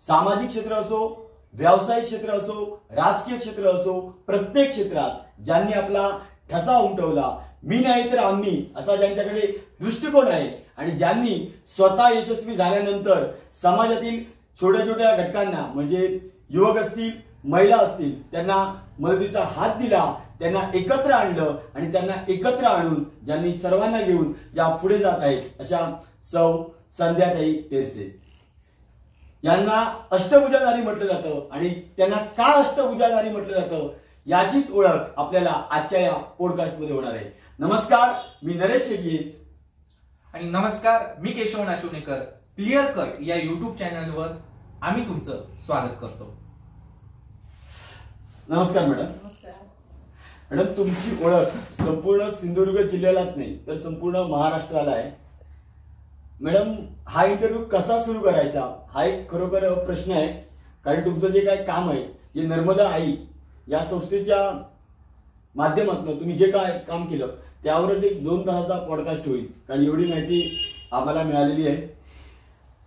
सामाजिक क्षेत्र असो, व्यावसायिक क्षेत्र असो, राजकीय क्षेत्र असो, प्रत्येक क्षेत्रात ज्यांनी आपला ठसा उमटवला, मी नाही तर आम्ही असा ज्यांच्याकडे दृष्टिकोन आहे आणि ज्यांनी स्वतः यशस्वी झाल्यानंतर समाजातील छोट्या छोट्या घटकांना म्हणजे युवक असतील, महिला असतील त्यांना मदतीचा हात दिला, त्यांना एकत्र आणलं आणि त्यांना एकत्र आणून ज्यांनी सर्वांना घेऊन ज्या पुढे जात आहेत अशा सौ संध्याताई तेरसे यांना अष्टभुजाधारी म्हटलं जातं आणि त्यांना का अष्टभुजाधारी म्हटलं जातं याचीच ओळख आपल्याला आजच्या या पॉडकास्टमध्ये होणार आहे. नमस्कार, मी नरेश शेट्टी आणि नमस्कार, मी केशव नाचुणेकर. क्लिअर कट या युट्यूब चॅनलवर आम्ही तुमचं स्वागत करतो. नमस्कार मॅडम. नमस्कार मॅडम, तुमची ओळख संपूर्ण सिंधुदुर्ग जिल्ह्यालाच नाही तर संपूर्ण महाराष्ट्राला आहे. मॅडम, हा इंटरव्ह्यू कसा सुरू करायचा हा एक खरोखर प्रश्न आहे. कारण तुमचं जे काय काम आहे, जे नर्मदा आई या संस्थेच्या माध्यमातून तुम्ही जे काय काम केलं त्यावरच एक 2 तासाचा पॉडकास्ट होईल, कारण एवढी माहिती आम्हाला मिळालेली आहे.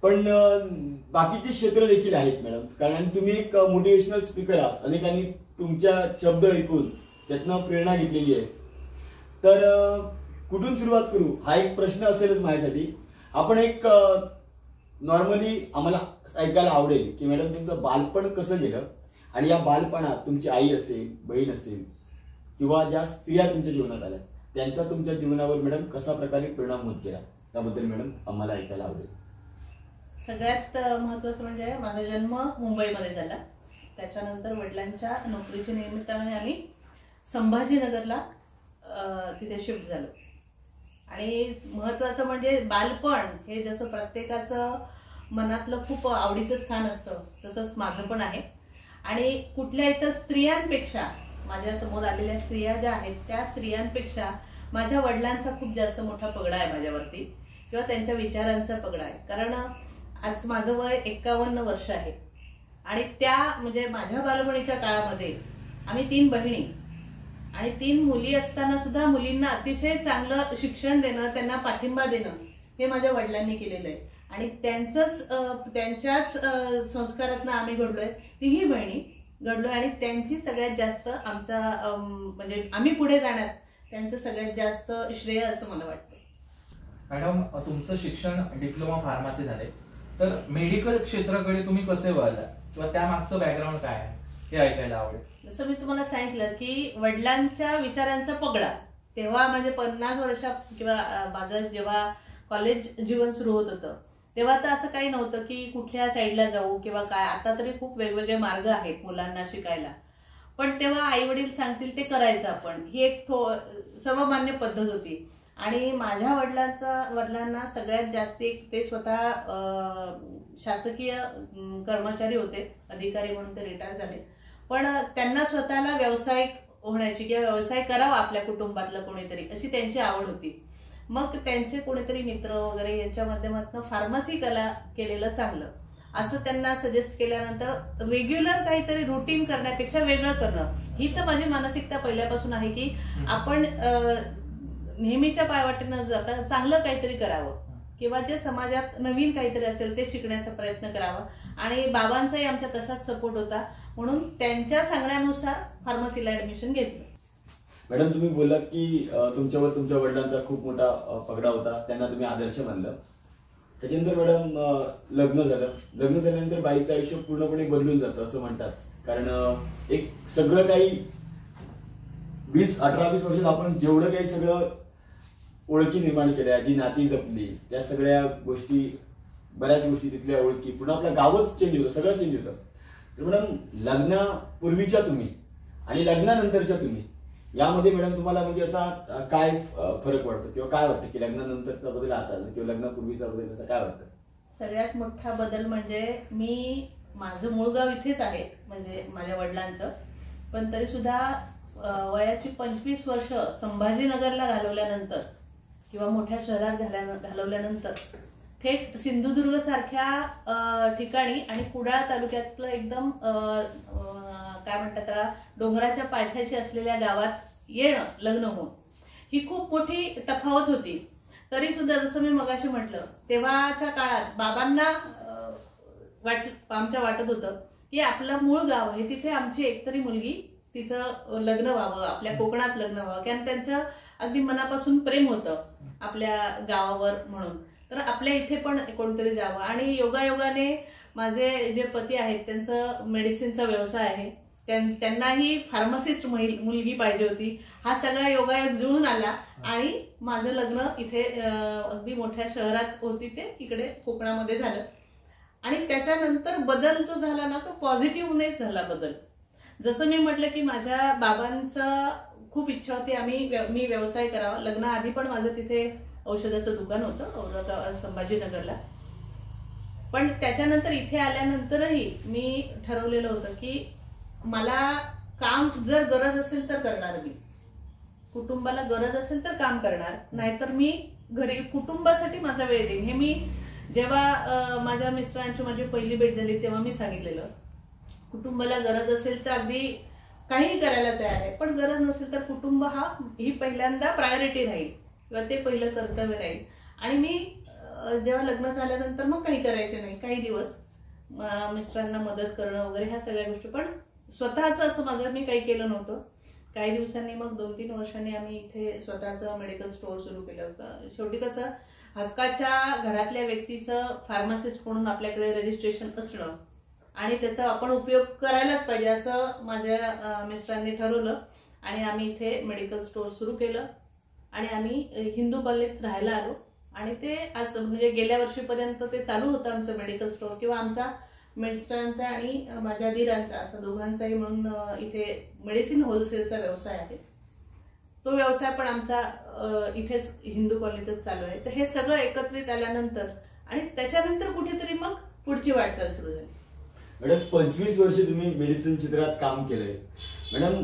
पण बाकीचे क्षेत्र देखील आहेत मॅडम, कारण तुम्ही एक मोटिवेशनल स्पीकर आहात. अनेकांनी तुमच्या शब्द ऐकून त्यातनं प्रेरणा घेतलेली आहे. तर कुठून सुरुवात करू हा एक प्रश्न असेलच माझ्यासाठी. आपण एक नॉर्मली आम्हाला ऐकायला आवडेल की मॅडम तुमचं बालपण कसं गेलं आणि या बालपणात तुमची आई असेल, बहीण असेल किंवा ज्या स्त्रिया तुमच्या जीवनात आल्या त्यांचा तुमच्या जीवनावर मॅडम कसा प्रकारे परिणाम होत गेला त्याबद्दल मॅडम आम्हाला ऐकायला आवडेल. सगळ्यात महत्त्वाचं म्हणजे माझा जन्म मुंबईमध्ये झाला. त्याच्यानंतर वडिलांच्या नोकरीच्या निमित्ताने आम्ही संभाजीनगरला तिथे शिफ्ट झालो. आणि महत्त्वाचं म्हणजे बालपण हे जसं प्रत्येकाचं मनातलं खूप आवडीचं स्थान असतं तसंच माझं पण आहे. आणि कुठल्या इतर स्त्रियांपेक्षा माझ्या समोर आलेल्या स्त्रिया ज्या आहेत त्या स्त्रियांपेक्षा माझ्या वडिलांचा खूप जास्त मोठा पगडा आहे माझ्यावरती, किंवा त्यांच्या विचारांचा पगडा आहे. कारण आज माझं वय 51 वर्ष आहे आणि त्या म्हणजे माझ्या बालपणीच्या काळामध्ये आम्ही 3 बहिणी आणि 3 मुली असताना सुद्धा मुलींना अतिशय चांगलं शिक्षण देणं, त्यांना पाठिंबा देणं हे माझ्या वडिलांनी केलेलं आहे. आणि त्यांच्याच संस्कारातनं आम्ही घडलोय, तीही बहिणी घडलोय. आणि त्यांची सगळ्यात जास्त आमचा म्हणजे आम्ही पुढे जाण्यात त्यांचं सगळ्यात जास्त श्रेय असं मला वाटतं. मॅडम, तुमचं शिक्षण डिप्लोमा फार्मसी झाले, तर मेडिकल क्षेत्राकडे तुम्ही कसे वळला किंवा त्यामागचं बॅकग्राऊंड काय आहे हे ऐकायला आवडेल. जसं मी तुम्हाला सांगितलं की वडिलांच्या विचारांचा पगडा तेव्हा म्हणजे 50 वर्षात किंवा माझं जेव्हा कॉलेज जीवन सुरू होत होतं तेव्हा तर असं काही नव्हतं की कुठल्या साईडला जाऊ किंवा काय. आता तरी खूप वेगवेगळे मार्ग आहेत मुलांना शिकायला, पण तेव्हा आई वडील सांगतील ते करायचं आपण, ही एक सर्वमान्य पद्धत होती. आणि माझ्या वडिलांना सगळ्यात जास्त ते स्वतः शासकीय कर्मचारी होते, अधिकारी म्हणून ते रिटायर झाले. पण त्यांना स्वतःला व्यावसायिक होण्याची किंवा व्यवसाय करावा आपल्या कुटुंबातलं कोणीतरी अशी त्यांची आवड होती. मग त्यांचे कोणीतरी मित्र वगैरे यांच्या माध्यमातून फार्मसी केलेलं चांगलं असं त्यांना सजेस्ट केल्यानंतर रेग्युलर काहीतरी रुटीन करण्यापेक्षा वेगळं करणं ही तर माझी मानसिकता पहिल्यापासून आहे की आपण नेहमीच्या पायवाटेनं जाता चांगलं काहीतरी करावं किंवा जे समाजात नवीन काहीतरी असेल ते शिकण्याचा प्रयत्न करावा. आणि बाबांचाही आमच्या तसाच सपोर्ट होता, म्हणून त्यांच्या सांगण्यानुसार फार्मसीला ऍडमिशन घेतलं. मॅडम, तुम्ही बोललात की तुमच्यावर तुमच्या वडिलांचा खूप मोठा पगडा होता, त्यांना तुम्ही आदर्श मानलं. त्याच्यानंतर मॅडम लग्न झालं. लग्न झाल्यानंतर बाईचं आयुष्य पूर्णपणे बदलून जातं असं म्हणतात. कारण एक सगळं काही 18-20 वर्षात आपण जेवढं काही सगळं ओळखी निर्माण केल्या, जी नाती जपली, त्या सगळ्या गोष्टी, बऱ्याच गोष्टी तिथल्या ओळखी, पुन्हा आपलं गावच चेंज होतं, सगळं चेंज होतं. तर मॅडम, लग्नापूर्वीच्या तुम्ही आणि लग्नानंतरच्या तुम्ही यामध्ये मॅडम तुम्हाला म्हणजे असा काय फरक वाटतो किंवा काय वाटतं की लग्नानंतरचा बदल आता किंवा लग्नापूर्वीचा बदल असं काय वाटतं? सगळ्यात मोठा बदल म्हणजे माझं मूळ गाव इथेच आहे म्हणजे माझ्या वडिलांचं, पण तरी सुद्धा वयाची 25 वर्ष संभाजीनगरला घालवल्यानंतर किंवा मोठ्या शहरात घालवल्यानंतर थेट सिंधुदुर्ग सारख्या ठिकाणी आणि कुडाळ तालुक्यातलं एकदम काय म्हणतात त्याला डोंगराच्या पायथ्याशी असलेल्या गावात येणं लग्न होऊन ही खूप मोठी तफावत होती. तरी सुद्धा जसं मी मगाशी म्हटलं तेव्हाच्या काळात बाबांना आमच्या वाटत होतं की आपलं मूळ गाव आहे, तिथे आमची एकतरी मुलगी तिचं लग्न व्हावं, आपल्या कोकणात लग्न व्हावं, कारण त्यांचं अगदी मनापासून प्रेम होतं आपल्या गावावर म्हणून. तर आपल्या इथे पण कोणतरी जावं. आणि योगायोगाने माझे जे पती आहेत त्यांचं मेडिसिनचा व्यवसाय आहे, त्यांनाही फार्मासिस्ट मुलगी पाहिजे होती. हा सगळा योगायोग जुळून आला आणि माझं लग्न इथे अगदी मोठ्या शहरात होती ते इकडे कोकणामध्ये झालं. आणि त्याच्यानंतर बदल जो झाला ना तो पॉझिटिव्हनेच झाला बदल. जसं मी म्हटलं की माझ्या बाबांचं खूप इच्छा होती मी व्यवसाय करावा. लग्नाआधी पण माझं तिथे औषधाचं दुकान होतं औरंगाबाद संभाजीनगरला. पण त्याच्यानंतर इथे आल्यानंतरही मी ठरवलेलं होतं की मला काम जर गरज असेल तर करणार, मी कुटुंबाला गरज असेल तर काम करणार, नाहीतर मी घरी कुटुंबासाठी माझा वेळ देईन. हे मी जेव्हा माझ्या मिस्टरांची माझी पहिली भेट झाली तेव्हा मी सांगितलेलं, कुटुंबाला गरज असेल तर अगदी काहीही करायला तयार आहे, पण गरज नसेल तर कुटुंब ही पहिल्यांदा प्रायोरिटी राहील किंवा ते पहिलं कर्तव्य राहील. आणि मी जेव्हा लग्न झाल्यानंतर मग काही करायचे नाही, काही दिवस मिस्टरांना मदत करणं वगैरे ह्या सगळ्या गोष्टी, पण स्वतःचं असं माझं मी काही केलं नव्हतं. काही दिवसांनी मग 2-3 वर्षांनी आम्ही इथे स्वतःचं मेडिकल स्टोअर सुरू केलं होतं. शेवटी कसं हक्काच्या घरातल्या व्यक्तीचं फार्मासिस्ट म्हणून आपल्याकडे रजिस्ट्रेशन असणं आणि त्याचा आपण उपयोग करायलाच पाहिजे असं माझ्या मिस्टरांनी ठरवलं आणि आम्ही इथे मेडिकल स्टोअर सुरू केलं. आणि आम्ही हिंदू कॉलनीत राहायला आलो आणि ते आज म्हणजे गेल्या वर्षीपर्यंत ते चालू होतं आमचं मेडिकल स्टोअर, किंवा आमचा मिस्टरांचा आणि माझ्या दीरांचा असं दोघांचाही म्हणून इथे मेडिसिन होलसेलचा व्यवसाय आहे. तो व्यवसाय पण आमचा इथेच हिंदू कॉलनीतच चालू आहे. तर हे सगळं एकत्रित आल्यानंतर आणि त्याच्यानंतर कुठेतरी मग पुढची वाटचाल सुरू झाली. मॅडम 25 वर्ष तुम्ही मेडिसिन क्षेत्रात काम केलंय. मॅडम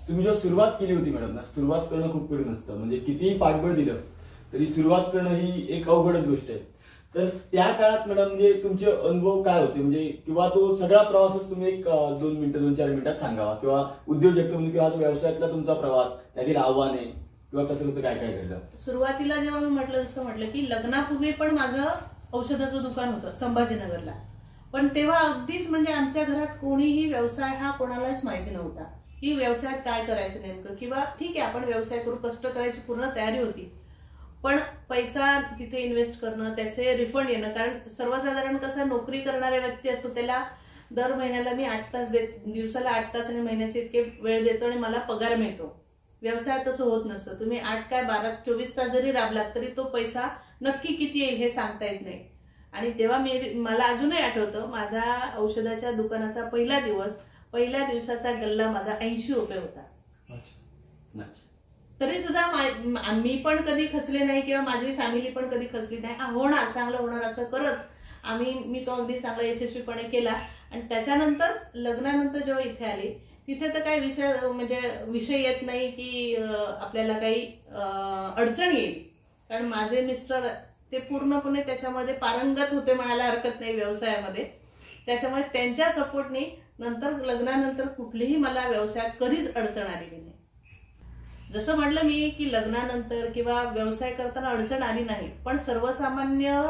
तुम्ही जेव्हा सुरुवात केली होती मॅडम ना, सुरुवात करणं खूप कठीण असतं, म्हणजे कितीही पाठबळ दिलं तरी सुरुवात करणं ही एक अवघडच गोष्ट आहे. तर त्या काळात मॅडम म्हणजे तुमचे अनुभव काय होते, म्हणजे किंवा तो सगळा प्रवासच तुम्ही एक 2 मिनिटं 2-4 मिनिटात सांगावा, किंवा उद्योजकता म्हणून किंवा व्यवसायातला तुमचा प्रवास, त्यातील आव्हाने किंवा कसं कसं काय काय घडलं. सुरुवातीला जेव्हा मी जसं म्हटलं की लग्नापूर्वी पण माझं औषधाचं दुकान होतं संभाजीनगरला, पण तेव्हा अगदीच म्हणजे आमच्या घरात कोणीही व्यवसाय हा कोणालाच माहिती नव्हता की व्यवसायात काय करायचं नेमकं, किंवा ठीक आहे आपण व्यवसाय करू, कष्ट करायची पूर्ण तयारी होती, पण पैसा तिथे इन्व्हेस्ट करणं, त्याचे रिफंड येणं, कारण सर्वसाधारण कसं नोकरी करणाऱ्या व्यक्ती असतो त्याला दर महिन्याला मी 8 तास दिवसाला 8 तास आणि महिन्याचे इतके वेळ देतो आणि मला पगार मिळतो. व्यवसायात तसं होत नसतं. तुम्ही 8 काय 12 24 तास जरी राबलात तरी तो पैसा नक्की किती येईल हे सांगता येत नाही. आणि तेव्हा मला अजूनही आठवतं माझ्या औषधाच्या दुकानाचा पहिल्या दिवसाचा गल्ला माझा 80 रुपये होता. तरी सुद्धा मी पण कधी खचले नाही किंवा माझी फॅमिली पण कधी खचली नाही. होणार, चांगलं होणार असं करत मी तो अगदी चांगला यशस्वीपणे केला. आणि त्याच्यानंतर लग्नानंतर जेव्हा इथे आले तिथे तर काही विषय येत नाही की आपल्याला काही अडचण येईल, कारण माझे मिस्टर ते पूर्णपणे त्याच्यामध्ये पारंगत होते म्हणायला हरकत नाही व्यवसायामध्ये. त्याच्यामुळे त्यांच्या सपोर्टने लग्नानंतर कुठलीही मला व्यवसायात कधीच अडचण आलेली नाही. जसं म्हटलं मी की लग्नानंतर किंवा व्यवसाय करताना अडचण आली नाही, पण सर्वसामान्य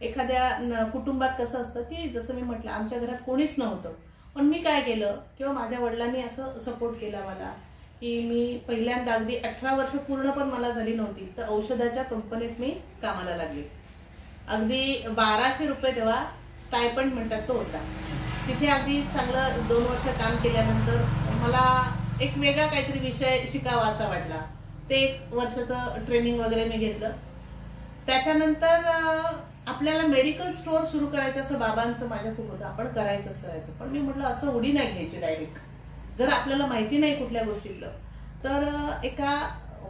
एखाद्या कुटुंबात कसं असतं की जसं मी म्हटलं आमच्या घरात कोणीच नव्हतं, पण मी काय केलं किंवा माझ्या वडिलांनी असं सपोर्ट केला मला की मी पहिल्यांदा अगदी 18 वर्ष पूर्ण पण मला झाली नव्हती तर औषधाच्या कंपनीत मी कामाला लागले. अगदी 1200 रुपये तेव्हा स्टायपंड म्हणतात तो होता. तिथे अगदी चांगलं 2 वर्ष काम केल्यानंतर मला एक वेगळा काहीतरी विषय शिकावा असा वाटला. ते 1 वर्षाचं ट्रेनिंग वगैरे मी घेतलं. त्याच्यानंतर आपल्याला मेडिकल स्टोअर सुरू करायचं असं बाबांचं माझ्या खूप होतं, आपण करायचं. पण मी म्हटलं असं उडी नाही घ्यायची डायरेक्ट, जर आपल्याला माहिती नाही कुठल्या गोष्टीतलं. तर एका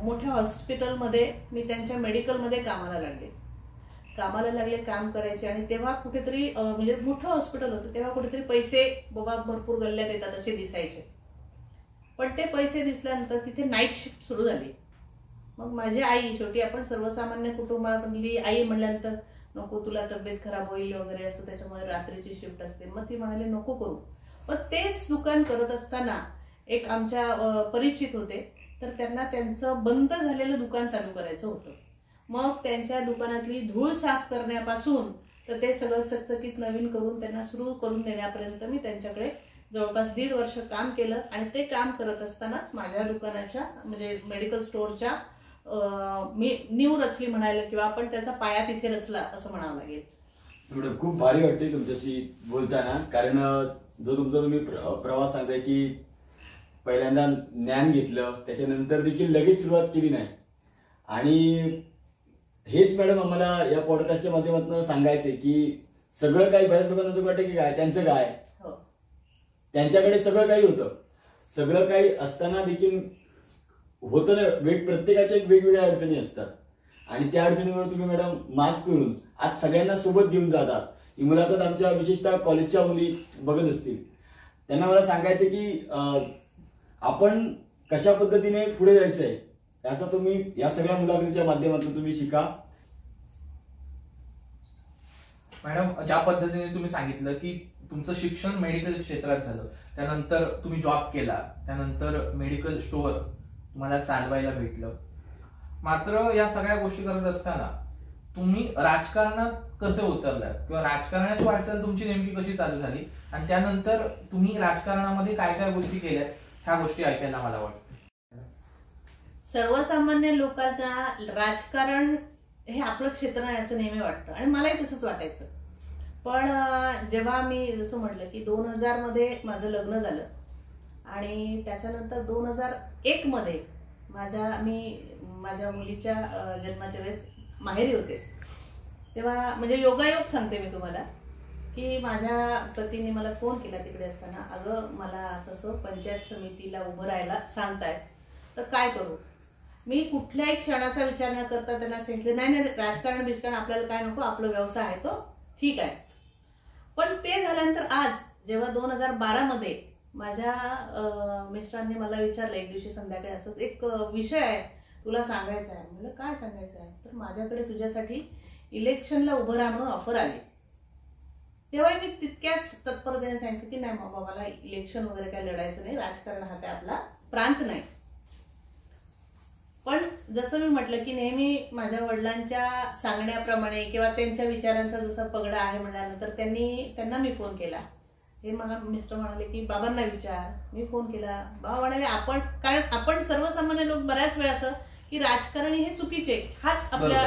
मोठ्या हॉस्पिटलमध्ये मी त्यांच्या मेडिकलमध्ये कामाला लागले, काम करायचे. आणि तेव्हा कुठेतरी म्हणजे मोठं हॉस्पिटल होतं, तेव्हा कुठेतरी पैसे बाबा भरपूर गल्ल्यात येतात असे दिसायचे. पण ते पैसे दिसल्यानंतर तिथे नाईट शिफ्ट सुरू झाली. मग माझी आई, शेवटी आपण सर्वसामान्य कुटुंबामधली आई म्हणल्यानंतर नको तुला तब्येत खराब होईल वगैरे असं, त्याच्यामुळे रात्रीची शिफ्ट असते. मग ती म्हणाली नको करू. पण तेच दुकान करत असताना एक आमच्या परिचित होते, तर त्यांना त्यांचं बंद झालेलं दुकान चालू करायचं होतं. मग त्यांच्या दुकानातली धूळ साफ करण्यापासून तर ते सगळं चकचकीत नवीन करून त्यांना सुरू करून देण्यापर्यंत मी त्यांच्याकडे जवळपास 1.5 वर्ष काम केलं. आणि ते काम करत असतानाच माझ्या दुकानाच्या म्हणजे मेडिकल स्टोअरच्या मी नीव रचली म्हणायला किंवा आपण त्याचा पाया तिथे रचला असं म्हणावं लागेल. मॅडम खूप भारी वाटते तुमच्याशी बोलताना, कारण जो तुमचा तुम्ही प्रवास सांगताय की पहिल्यांदा ज्ञान घेतलं, त्याच्यानंतर देखील लगेच सुरुवात केली नाही. आणि हेच मॅडम आम्हाला या पॉडकास्टच्या माध्यमातून सांगायचंय की सगळं काही बऱ्याच लोकांना असं वाटतं की काय त्यांचं काय, त्यांच्याकडे सगळं काही होतं. सगळं काही असताना देखील होतं ना, प्रत्येकाच्या एक वेगवेगळ्या अडचणी असतात आणि त्या अडचणीवर तुम्ही मॅडम मात करून आज सगळ्यांना सोबत घेऊन जातात. ही मुलाखत आमच्या विशेषतः कॉलेजच्या मुली बघत असतील, त्यांना मला सांगायचं की आपण कशा पद्धतीने पुढे जायचंय याचा तुम्ही या सगळ्या मुलाखतीच्या माध्यमातून तुम्ही शिका. मॅडम, ज्या पद्धतीने तुम्ही सांगितलं की तुमचं शिक्षण मेडिकल क्षेत्रात झालं, त्यानंतर तुम्ही जॉब केला, त्यानंतर मेडिकल स्टोअर तुम्हाला चालवायला भेटलं, मात्र या सगळ्या गोष्टी करत असताना तुम्ही राजकारणात कसे उतरलात किंवा राजकारणाची वाटचाल तुमची नेमकी कशी चालू झाली आणि त्यानंतर तुम्ही राजकारणामध्ये काय काय गोष्टी केल्यात ह्या गोष्टी ऐकायला मला वाटतं. सर्वसामान्य लोकांना राजकारण हे आपलं क्षेत्र नाही असं नेहमी वाटतं आणि मलाही तसंच वाटायचं. पण जेव्हा मी जसं म्हटलं की 2000 मध्ये माझं लग्न झालं आणि त्याच्यानंतर 2001 मध्ये माझ्या मुलीच्या जन्माच्या वेळेस माहेरी होते, तेव्हा म्हणजे योगायोग सांगते मी तुम्हाला की माझ्या पतीने मला फोन केला तिकडे असताना, अगं मला असं पंचायत समितीला उभं राहायला सांगतायत, तर काय करू. मी कुठल्याही क्षणाचा विचार न करता त्यांना सांगितलं नाही राजकारण बिजकारण आपल्याला काय नको, आपला व्यवसाय आहे तो ठीक आहे. पण ते झाल्यानंतर आज जेव्हा 2012 मध्ये माझ्या मिस्टरांनी मला विचारलं एक दिवशी संध्याकाळी, असं एक विषय आहे तुला सांगायचा आहे. म्हणलं काय सांगायचं आहे, तर माझ्याकडे तुझ्यासाठी इलेक्शनला उभं राहा म्हणून ऑफर आली. तेव्हा मी तितक्याच तत्परतेने सांगितलं की नाही बाबा मला इलेक्शन वगैरे काय लढायचं नाही, राजकारण हा काय आपला प्रांत नाही. पण जसं मी म्हटलं की नेहमी माझ्या वडिलांच्या सांगण्याप्रमाणे किंवा त्यांच्या विचारांचा जसा पगडा आहे म्हटल्यानंतर त्यांना मी फोन केला. हे मला मिस्टर म्हणाले की बाबांना विचार. मी फोन केला, बाबा म्हणाले कारण आपण सर्वसामान्य लोक बऱ्याच वेळा असं की राजकारण हे चुकीचे हाच आपल्या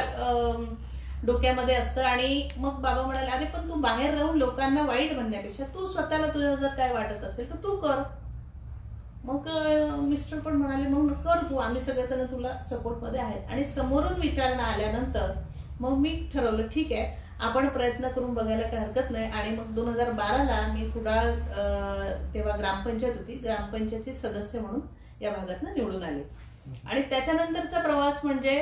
डोक्यामध्ये असतं. आणि मग बाबा म्हणाले अरे पण तू बाहेर राहून लोकांना वाईट म्हणण्यापेक्षा तू स्वतःला तुझं जर काय वाटत असेल तर तू कर. मग मिस्टर पण म्हणाले मग कर तू, आम्ही सगळेजण तुला सपोर्टमध्ये आहेत. आणि समोरून विचारणा आल्यानंतर मग मी ठरवलं ठीक आहे आपण प्रयत्न करून बघायला काही हरकत नाही. आणि मग 2012ला मी कुडाळ तेव्हा ग्रामपंचायत होती, ग्रामपंचायतचे सदस्य म्हणून या भागातनं निवडून आले. आणि त्याच्यानंतरचा प्रवास म्हणजे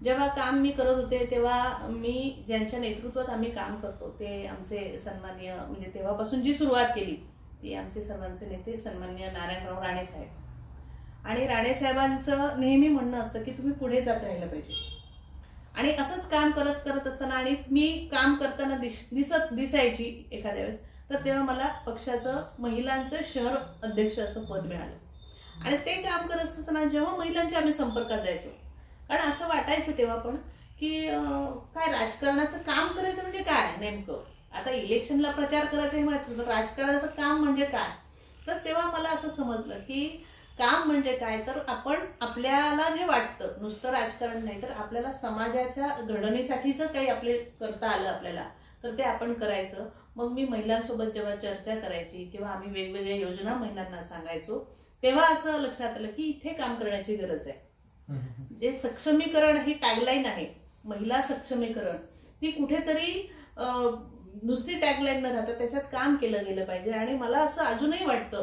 जेव्हा काम मी करत होते तेव्हा मी ज्यांच्या नेतृत्वात आम्ही काम करतो ते आमचे सन्माननीय म्हणजे तेव्हापासून जी सुरुवात केली ती आमचे सर्वांचे नेते सन्माननीय नारायणराव राणे साहेब. आणि राणे साहेबांचं नेहमी म्हणणं असतं की तुम्ही पुढे जात राहिलं पाहिजे. आणि असंच काम करत असताना आणि मी काम करताना दिसायची एखाद्या वेळेस तर तेव्हा मला पक्षाचं महिलांचं शहर अध्यक्ष असं पद मिळालं. आणि ते काम करत असताना जेव्हा महिलांच्या आम्ही संपर्कात जायचो, कारण असं वाटायचं तेव्हा पण की काय राजकारणाचं काम करायचं म्हणजे काय नेमकं, आता इलेक्शनला प्रचार करायचं हे माहिती होतं, राजकारणाचं काम म्हणजे काय. तर तेव्हा मला असं समजलं की काम म्हणजे काय, तर आपण आपल्याला जे वाटतं नुसतं राजकारण नाही तर आपल्याला समाजाच्या घडणीसाठीचं काही आपले करता आलं आपल्याला तर ते आपण करायचं. मग मी महिलांसोबत जेव्हा चर्चा करायची किंवा आम्ही वेगवेगळ्या योजना महिलांना सांगायचो तेव्हा असं लक्षात आलं की इथे काम करण्याची गरज आहे. जे सक्षमीकरण ही टॅगलाईन आहे, महिला सक्षमीकरण, ती कुठेतरी नुसती टॅगलाईन न राहता त्याच्यात काम केलं गेलं पाहिजे. आणि मला असं अजूनही वाटतं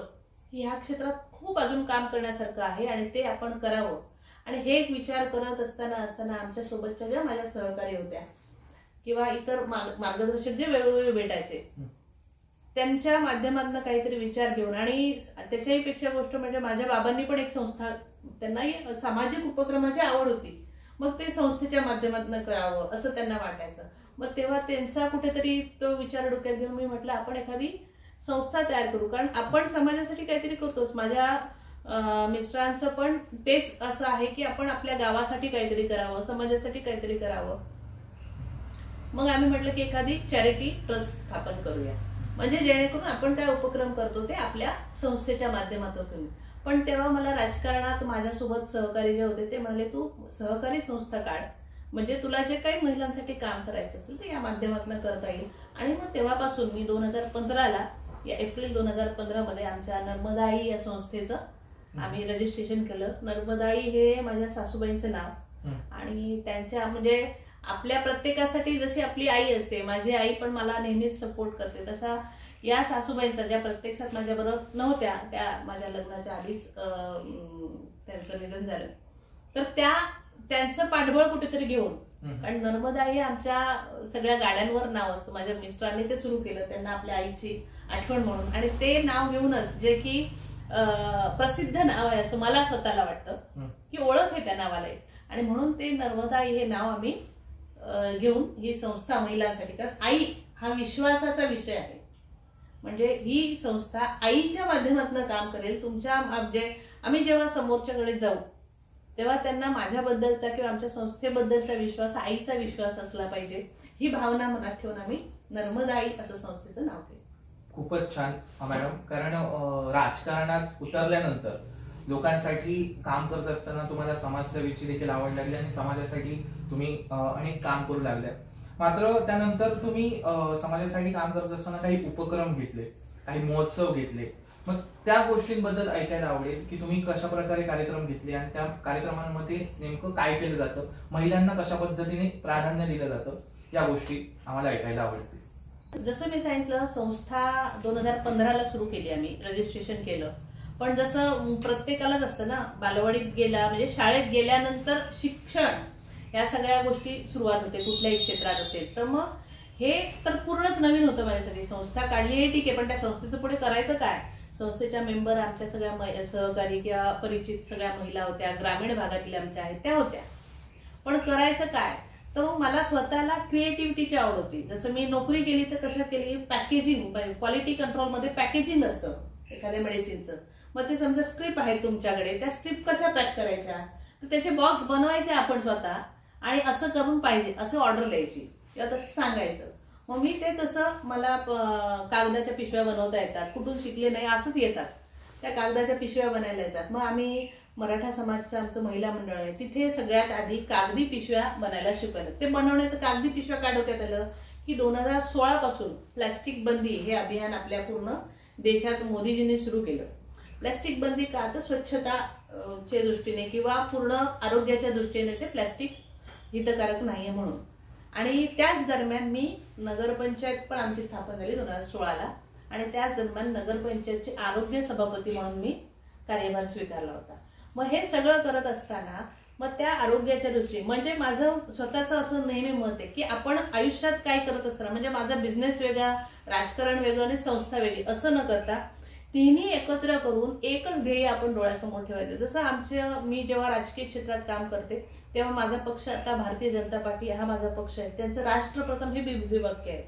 की ह्या क्षेत्रात खूप अजून काम करण्यासारखं आहे आणि ते आपण करावं. आणि हे एक विचार करत असताना आमच्या सोबतच्या ज्या माझ्या सहकारी होत्या किंवा इतर मार्गदर्शक जे वेळोवेळी भेटायचे त्यांच्या माध्यमातून काहीतरी विचार घेऊन, आणि त्याच्याही पेक्षा गोष्ट म्हणजे माझ्या बाबांनी पण एक संस्था, त्यांनाही सामाजिक उपक्रमाची आवड होती, मग ते संस्थेच्या माध्यमातून करावं असं त्यांना वाटायचं. मग तेव्हा त्यांचा कुठेतरी तो विचार डोक्यात घेऊन मी म्हटलं आपण एखादी संस्था तयार करू, कारण आपण समाजासाठी काहीतरी करतोच. माझ्या मिस्टरांचं पण तेच असं आहे की आपण आपल्या गावासाठी काहीतरी करावं, समाजासाठी काहीतरी करावं. मग आम्ही म्हटलं की एखादी चॅरिटी ट्रस्ट स्थापन करूया, म्हणजे जेणेकरून आपण काय उपक्रम करतो ते आपल्या संस्थेच्या माध्यमातून. पण तेव्हा मला राजकारणात माझ्यासोबत सहकारी जे होते ते म्हणाले, तू सहकारी संस्था काढ, म्हणजे तुला जे काही महिलांसाठी काम करायचं असेल ते या माध्यमातून करता येईल. आणि मग तेव्हापासून मी 2015ला या एप्रिल 2015 मध्ये आमच्या नर्मदाई या संस्थेचं आम्ही रजिस्ट्रेशन केलं. नर्मदाई हे माझ्या सासूबाईंचं नाव, आणि त्यांच्या म्हणजे आपल्या प्रत्येकासाठी जशी आपली आई असते, माझी आई पण मला नेहमीच सपोर्ट करते, तसा या सासूबाईंचा, ज्या प्रत्यक्षात माझ्याबरोबर नव्हत्या, त्या माझ्या लग्नाच्या आधीच त्यांचं निधन झालं, तर त्यांचं पाठबळ कुठेतरी घेऊन, कारण नर्मदाई आमच्या सगळ्या गाड्यांवर नाव असतं, माझ्या मिस्टरांनी ते सुरू केलं त्यांना आपल्या आईची आठवण म्हणून, आणि ते नाव घेऊनच, जे की प्रसिद्ध नाव आहे असं मला स्वतःला वाटतं, की ओळख आहे त्या नावाला, आणि म्हणून ते नर्मदाई हे नाव आम्ही घेऊन ही संस्था महिलांसाठी, कारण आई हा विश्वासाचा विषय आहे, म्हणजे ही संस्था आईच्या माध्यमातून काम करेल. तुमच्या म्हणजे आम्ही जेव्हा समोरच्याकडे जाऊ तेव्हा त्यांना माझ्याबद्दलचा किंवा आमच्या संस्थेबद्दलचा विश्वास आईचा विश्वास असला पाहिजे, ही भावना मनात ठेवून आम्ही नर्मदाई असं संस्थेचं नाव केलं. खूपच छान मॅडम, कारण राजकारणात उतरल्यानंतर लोकांसाठी काम करत असताना तुम्हाला समाजसेवेची देखील आवड लागली आणि समाजासाठी तुम्ही अनेक काम करू लागले. मात्र त्यानंतर तुम्ही समाजासाठी काम करत असताना काही उपक्रम घेतले, काही महोत्सव घेतले. मग त्या गोष्टींबद्दल ऐकायला आवडेल की तुम्ही कशा प्रकारे कार्यक्रम घेतले आणि त्या कार्यक्रमांमध्ये नेमकं काय केलं जातं, महिलांना कशा पद्धतीने प्राधान्य दिलं जातं, या गोष्टी आम्हाला ऐकायला आवडतील. जसं मी सांगितलं, संस्था 2015ला सुरू केली, आम्ही रजिस्ट्रेशन केलं. पण जसं प्रत्येकालाच असतं ना, बालवाडीत गेला म्हणजे शाळेत गेल्यानंतर शिक्षण या सगळ्या गोष्टी सुरुवात होते कुठल्याही क्षेत्रात असेल, तर मग हे तर पूर्णच नवीन होतं माझ्यासाठी. संस्था काढली आहे ठीक आहे, पण त्या संस्थेचं पुढे करायचं काय. संस्थेच्या मेंबर आमच्या सगळ्या सहकारी किंवा परिचित सगळ्या महिला होत्या, ग्रामीण भागातील आमच्या आहेत त्या होत्या, पण करायचं काय. तर मग मला स्वतःला क्रिएटिव्हिटीची आवड होती. जसं मी नोकरी केली तर कशा केली, पॅकेजिंग, क्वालिटी कंट्रोलमध्ये पॅकेजिंग असतं एखाद्या मेडिसिनचं. मग ते समजा स्ट्रीप आहे तुमच्याकडे, त्या स्ट्रीप कशा पॅक करायच्या, तर त्याचे बॉक्स बनवायचे आपण स्वतः, आणि असं करून पाहिजे असं ऑर्डर द्यायची किंवा तसं सांगायचं. मग मी ते तसं, मला कागदाच्या पिशव्या बनवता येतात, कुठून शिकले नाही असंच येतात, त्या कागदाच्या पिशव्या बनायला येतात. मग आम्ही मराठा समाजचं आमचं महिला मंडळ आहे, तिथे सगळ्यात आधी कागदी पिशव्या बनायला शिकवलं. ते बनवण्याचं कागदी पिशव्या काय डोक्यात आलं की 2016 पासून प्लास्टिक बंदी हे अभियान आपल्या पूर्ण देशात मोदीजींनी सुरू केलं. प्लास्टिक बंदी का, तर स्वच्छताच्या दृष्टीने किंवा पूर्ण आरोग्याच्या दृष्टीने ते प्लास्टिक हितकारक नाहीये म्हणून. आणि त्याच दरम्यान मी नगरपंचायत पण आमची स्थापन झाली 2016ला, आणि त्याच दरम्यान नगरपंचायतचे आरोग्य सभापती म्हणून मी कार्यभार स्वीकारला होता. मग हे सगळं करत असताना मग त्या आरोग्याच्या दृष्टीने, म्हणजे माझं स्वतःचं असं नेहमी मत आहे की आपण आयुष्यात काय करत असताना, म्हणजे माझा बिझनेस वेगळा, राजकारण वेगळं आणि संस्था वेगळी असं न करता तिन्ही एकत्र करून एकच ध्येय आपण डोळ्यासमोर ठेवायचं. जसं मी जेव्हा राजकीय क्षेत्रात काम करते तेव्हा माझा पक्ष, आता भारतीय जनता पार्टी हा माझा पक्ष आहे, त्यांचं राष्ट्र प्रथम हे वाक्य आहे.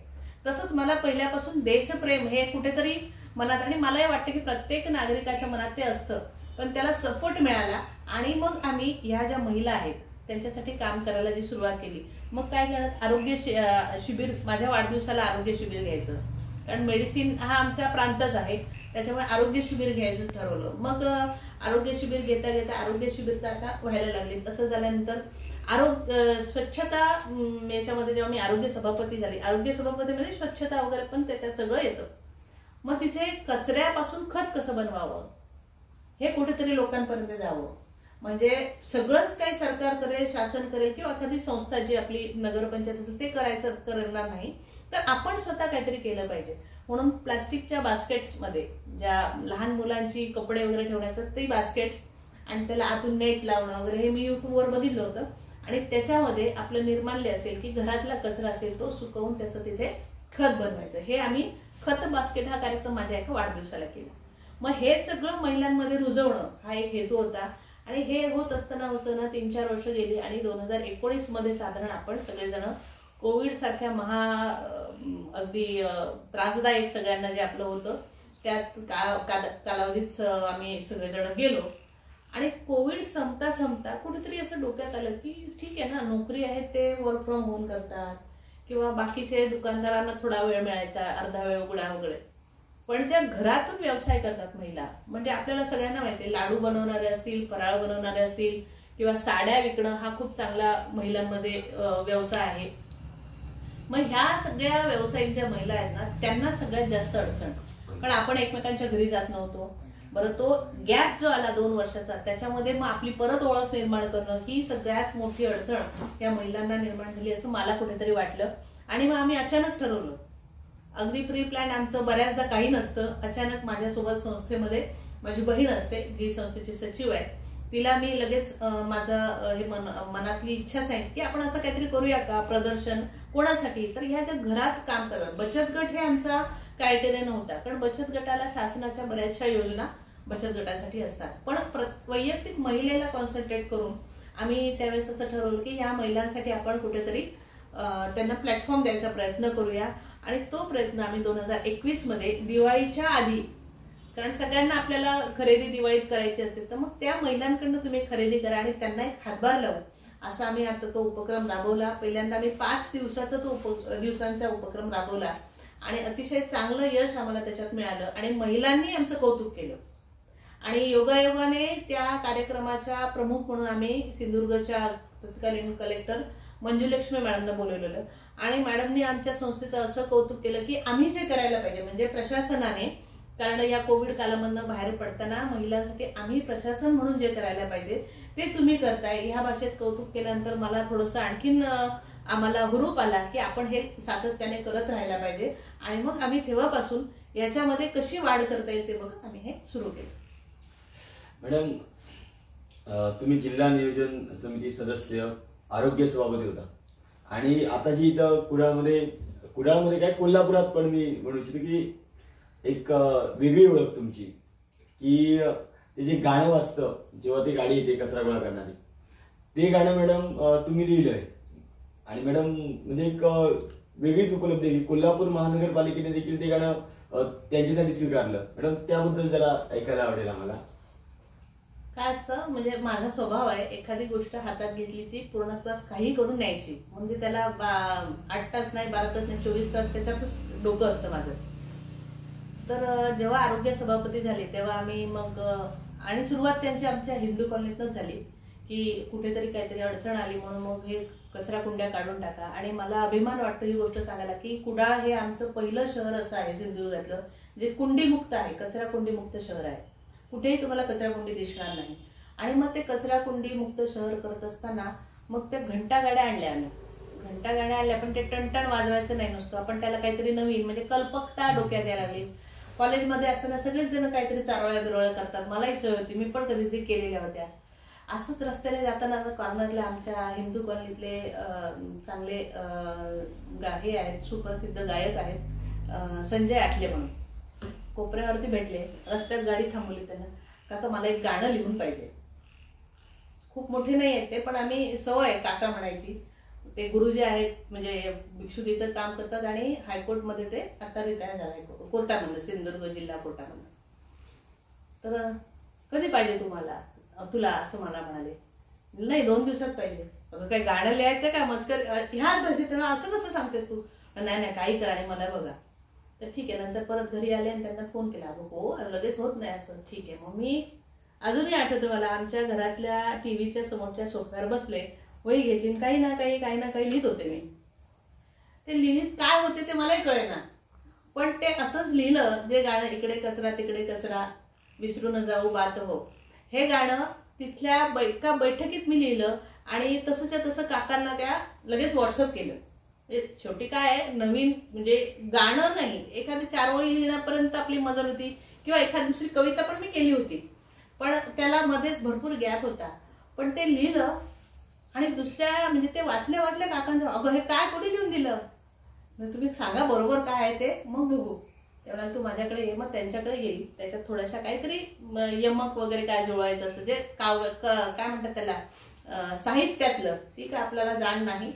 तसंच मला पहिल्यापासून देशप्रेम हे कुठेतरी मनात, आणि मलाही वाटतं की प्रत्येक नागरिकाच्या मनात ते असतं, पण त्याला सपोर्ट मिळाला. आणि मग आम्ही ह्या ज्या महिला आहेत त्यांच्यासाठी काम करायला जी सुरुवात केली. मग काय करत, आरोग्य शिबिर, माझ्या वाढदिवसाला आरोग्य शिबिर घ्यायचं, कारण मेडिसिन हा आमचा प्रांतच आहे, त्याच्यामुळे आरोग्य शिबिर घ्यायचं ठरवलं. मग आरोग्य शिबिर घेता घेता आरोग्य शिबिर तर आता व्हायला लागले. तसं झाल्यानंतर स्वच्छता याच्यामध्ये जेव्हा मी आरोग्य सभापती झाली, आरोग्य सभापतीमध्ये स्वच्छता वगैरे पण त्याच्यात सगळं येतं. मग तिथे कचऱ्यापासून खत कसं बनवावं हे कुठेतरी लोकांपर्यंत जावं, म्हणजे सगळंच काही सरकार करेल, शासन करेल किंवा एखादी संस्था जी आपली नगरपंचायत असेल ते करणार नाही, तर आपण स्वतः काहीतरी केलं पाहिजे. म्हणून प्लास्टिकच्या बास्केट्समध्ये ज्या लहान मुलांची कपडे वगैरे ठेवण्याचं ते बास्केट्स, आणि त्याला आतून नेट लावणं वगैरे हे मी युट्यूबवर बघितलं होतं. आणि त्याच्यामध्ये आपलं निर्माल्य असेल की घरातला कचरा असेल तो सुकवून त्याचं तिथे खत बनवायचं. हे आम्ही खत बास्केट हा कार्यक्रम माझ्या एका वाढदिवसाला केला. मग हे सगळं महिलांमध्ये रुजवणं हा एक हेतू होता. आणि हे होत असताना 3-4 वर्ष गेली, आणि 2019 मध्ये साधारण आपण सगळेजण कोविड सारख्या अगदी त्रासदायक सगळ्यांना जे आपलं होतं त्यात कालावधीत आम्ही सगळेजण गेलो. आणि कोविड संपता कुठेतरी असं डोक्यात आलं की ठीक आहे ना, नोकरी आहे ते वर्क फ्रॉम होम करतात किंवा बाकीचे दुकानदारांना थोडा वेळ मिळायचा, अर्धा वेळ उघडा वगैरे. पण ज्या घरातून व्यवसाय करतात महिला, म्हणजे आपल्याला सगळ्यांना माहिती आहे, लाडू बनवणारे असतील, फराळ बनवणारे असतील किंवा साड्या विकणं हा खूप चांगला महिलांमध्ये व्यवसाय आहे. मग ह्या सगळ्या व्यावसायिक महिला आहेत ना, त्यांना सगळ्यात जास्त अडचण. पण आपण एकमेकांच्या घरी जात नव्हतो. बरं, तो गॅप जो आला 2 वर्षाचा, त्याच्यामध्ये मग आपली परत ओळख निर्माण करणं ही सगळ्यात मोठी अडचण या महिलांना निर्माण झाली असं मला कुठेतरी वाटलं. आणि मग आम्ही अचानक ठरवलं, अगदी प्री प्लॅन आमचं बऱ्याचदा काही नसतं. अचानक माझ्यासोबत संस्थेमध्ये माझी बहीण असते, जी संस्थेची सचिव आहे, तिला मी लगेच माझं हे मनातली इच्छा सांगितली की आपण असं काहीतरी करूया का, प्रदर्शन कोणासाठी. तर ह्या ज्या घरात काम करतात, बचत गट हे आमचा क्रायटेरिया नव्हता, कारण बचत गटाला शासनाच्या बऱ्याचशा योजना बचत गटासाठी असतात. पण वैयक्तिक महिलेला कॉन्सन्ट्रेट करून आम्ही त्यावेळेस असं ठरवलं की ह्या महिलांसाठी आपण कुठेतरी त्यांना प्लॅटफॉर्म द्यायचा प्रयत्न करूया. आणि तो प्रयत्न आम्ही 2021 मध्ये दिवाळीच्या आधी, कारण सगळ्यांना आपल्याला खरेदी दिवाळीत करायची असते, तर मग त्या महिलांकडनं तुम्ही खरेदी करा आणि त्यांना एक हातभार लावू, असा आम्ही आता तो उपक्रम राबवला. पहिल्यांदा आम्ही 5 दिवसांचा उपक्रम राबवला आणि अतिशय चांगलं यश आम्हाला त्याच्यात मिळालं आणि महिलांनी आमचं कौतुक केलं. आणि योगायोगाने त्या कार्यक्रमाच्या प्रमुख म्हणून आम्ही सिंधुदुर्गच्या तत्कालीन कलेक्टर मंजुलक्ष्मी मॅडमना बोलवलेलं आणि मॅडमनी आमच्या संस्थेचं असं कौतुक केलं की आम्ही जे करायला पाहिजे, म्हणजे प्रशासनाने, कारण या कोविड कालामधनं बाहेर पडताना महिलांसाठी आम्ही प्रशासन म्हणून जे करायला पाहिजे ते तुम्ही करताय. ह्या भाषेत कौतुक केल्यानंतर मला थोडंसं आणखीन आम्हाला हुरूप आला की आपण हे सातत्याने करत राहायला पाहिजे. आणि मग आम्ही तेव्हापासून याच्यामध्ये कशी वाढ करता येईल ते बघत आम्ही हे सुरू केलं. मॅडम, तुम्ही जिल्हा नियोजन समिती सदस्य, आरोग्य सभापती होता आणि आता जी इथं कुडाळमध्ये काय कोल्हापुरात पण मी म्हणू इच्छितो की एक वेगळी ओळख तुमची, की ते जे गाणं वाजतं जेव्हा ती गाडी येते कचरा गोळा करणारी, ते गाणं मॅडम तुम्ही लिहिलंय. आणि मॅडम म्हणजे एक वेगळीच उपलब्धी आहे. कोल्हापूर महानगरपालिकेने देखील ते गाणं त्यांच्यासाठी स्वीकारलं. मॅडम, त्याबद्दल जरा ऐकायला आवडेल आम्हाला. काय असतं, म्हणजे माझा स्वभाव आहे, एखादी गोष्ट हातात घेतली ती पूर्ण तास काही करून न्यायची, म्हणजे त्याला 8 तास नाही, 12 तास नाही, 24 तास त्याच्यातच डोकं असतं माझं. तर जेव्हा आरोग्य सभापती झाले तेव्हा आम्ही मग, आणि सुरुवात त्यांची आमच्या हिंदू कॉलनीतच झाली की कुठेतरी काहीतरी अडचण आली म्हणून मग हे कचरा कुंड्या काढून टाका. आणि मला अभिमान वाटतो ही गोष्ट सांगायला की कुडाळ हे आमचं पहिलं शहर असं आहे सिंधुदुर्गातलं जे कुंडीमुक्त आहे, कचरा कुंडीमुक्त शहर आहे. कुठेही तुम्हाला कचरा कुंडी दिसणार नाही. आणि मग ते कचरा कुंडी मुक्त शहर करत असताना मग त्या घंटा गाड्या आणल्या आम्ही. घंटा गाड्या आणल्या, पण ते टणटण वाजवायचं नाही नुसतं, आपण त्याला काहीतरी नवीन, म्हणजे कल्पकता डोक्यात यायला लागली. कॉलेजमध्ये असताना सगळेच जण काहीतरी चारोळ्या बिरोळ्या करतात, मलाही सवय होती, मी पण कधीतरी केलेल्या होत्या. असंच रस्त्याने जाताना कॉर्नरला आमच्या हिंदू कॉलनीतले चांगले हे आहेत, सुप्रसिद्ध गायक आहेत, संजय आठले म्हणून, कोपऱ्यावरती भेटले, रस्त्यात गाडी थांबवली, त्यांना काका मला एक गाणं लिहून पाहिजे. खूप मोठे नाही आहेत ते, पण आम्ही सवय काका म्हणायची. ते गुरुजी आहेत, म्हणजे भिक्षुकीचं काम करतात आणि हायकोर्टमध्ये ते आता रिटायर झाले, कोर्टामध्ये, सिंधुदुर्ग जिल्हा कोर्टामध्ये. तर कधी पाहिजे तुम्हाला, तुला, असं मला म्हणाले. नाही, 2 दिवसात पाहिजे. अगं काय गाणं लिहायचं का, मस्कर ह्या भाषेत असं कसं सांगतेस तू. नाही काही करा आणि मला बघा. तर ठीक आहे. नंतर परत घरी आले आणि त्यांना फोन केला, अगं हो लगेच होत नाही असं. ठीक आहे. मग मी अजूनही आठवतं मला, आमच्या घरातल्या टीव्हीच्या समोरच्या सोफ्यावर बसले, वही घेतली, काही ना काही लिहित होते मी. ते लिहित काय होते ते मलाही कळेना, पण ते असंच लिहिलं, जे गाणं इकडे कचरा तिकडे कचरा, विसरू न जाऊ बात हो, हे गाणं तिथल्या एका बैठकीत मी लिहिलं आणि तसंच्या तसं काकांना त्या लगेच व्हॉट्सअप केलं. शेवटी काय आहे, नवीन म्हणजे गाणं नाही, एखादी 4 ओळी लिहिण्यापर्यंत आपली मजल होती, किंवा एखादी दुसरी कविता पण मी केली होती, पण त्याला मध्येच भरपूर गॅप होता. पण ते लिहिलं आणि दुसऱ्या म्हणजे ते वाचल्या काकांचं, अगं हे काय कोणी लिहून दिलं, तुम्ही सांगा बरोबर काय आहे ते, मग बघू. तेव्हा तू माझ्याकडे ये. मग त्यांच्याकडे येईल, त्याच्यात थोड्याशा काहीतरी यमक वगैरे काय जुळवायचं असतं, जे काय म्हणतात त्याला, साहित्यातलं, ती काय आपल्याला जाण नाही,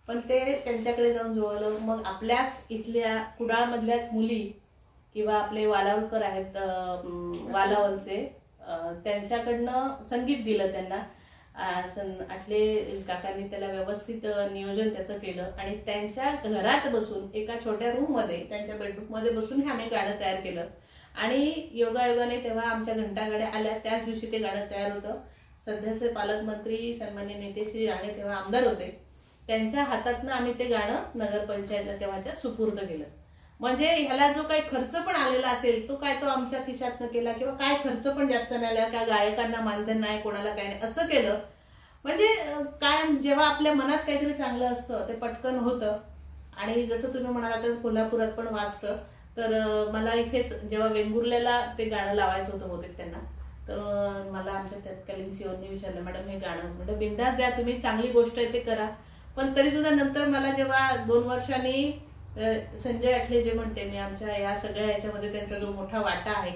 पण ते त्यांच्याकडे जाऊन जुळवलं. मग आपल्याच इथल्या कुडाळमधल्याच मुली किंवा आपले वालावलकर आहेत, वालावलचे, त्यांच्याकडनं संगीत दिलं त्यांना आठले काकांनी त्याला व्यवस्थित नियोजन त्याचं केलं आणि त्यांच्या घरात बसून एका छोट्या रूम मध्ये त्यांच्या बेडरूम मध्ये बसून हे आम्ही गाणं तयार केलं आणि योगायोगाने तेव्हा आमच्या घंटागाड्या आल्या त्याच दिवशी ते गाणं तयार होतं. सध्याचे पालकमंत्री सन्मान्य नेते श्री राणे तेव्हा आमदार होते, त्यांच्या हातातनं आम्ही ते गाणं नगरपंचायतला तेव्हाच्या सुपूर्द केलं. म्हणजे ह्याला जो काही खर्च पण आलेला असेल तो काय तो आमच्या खिशातनं केला किंवा काय खर्च पण जास्त नाही आला, काय गायकांना मानधन नाही, कोणाला काय नाही असं केलं. म्हणजे काय जेव्हा आपल्या मनात काहीतरी चांगलं असतं ते पटकन होतं. आणि जसं तुम्ही म्हणाला तर कोल्हापुरात पण वाजतं, तर मला इथेच जेव्हा वेंगुर्ल्याला ते गाणं लावायचं होतं बहुतेक त्यांना, तर मला आमच्या तत्कालीन सीओनी विचारलं, मॅडम हे गाणं म्हणजे बिंदास द्या तुम्ही, चांगली गोष्ट आहे ते करा. पण तरी सुद्धा नंतर मला जेव्हा 2 वर्षांनी संजय आठले जे म्हणते मी आमच्या या सगळ्या याच्यामध्ये त्यांचा जो मोठा वाटा आहे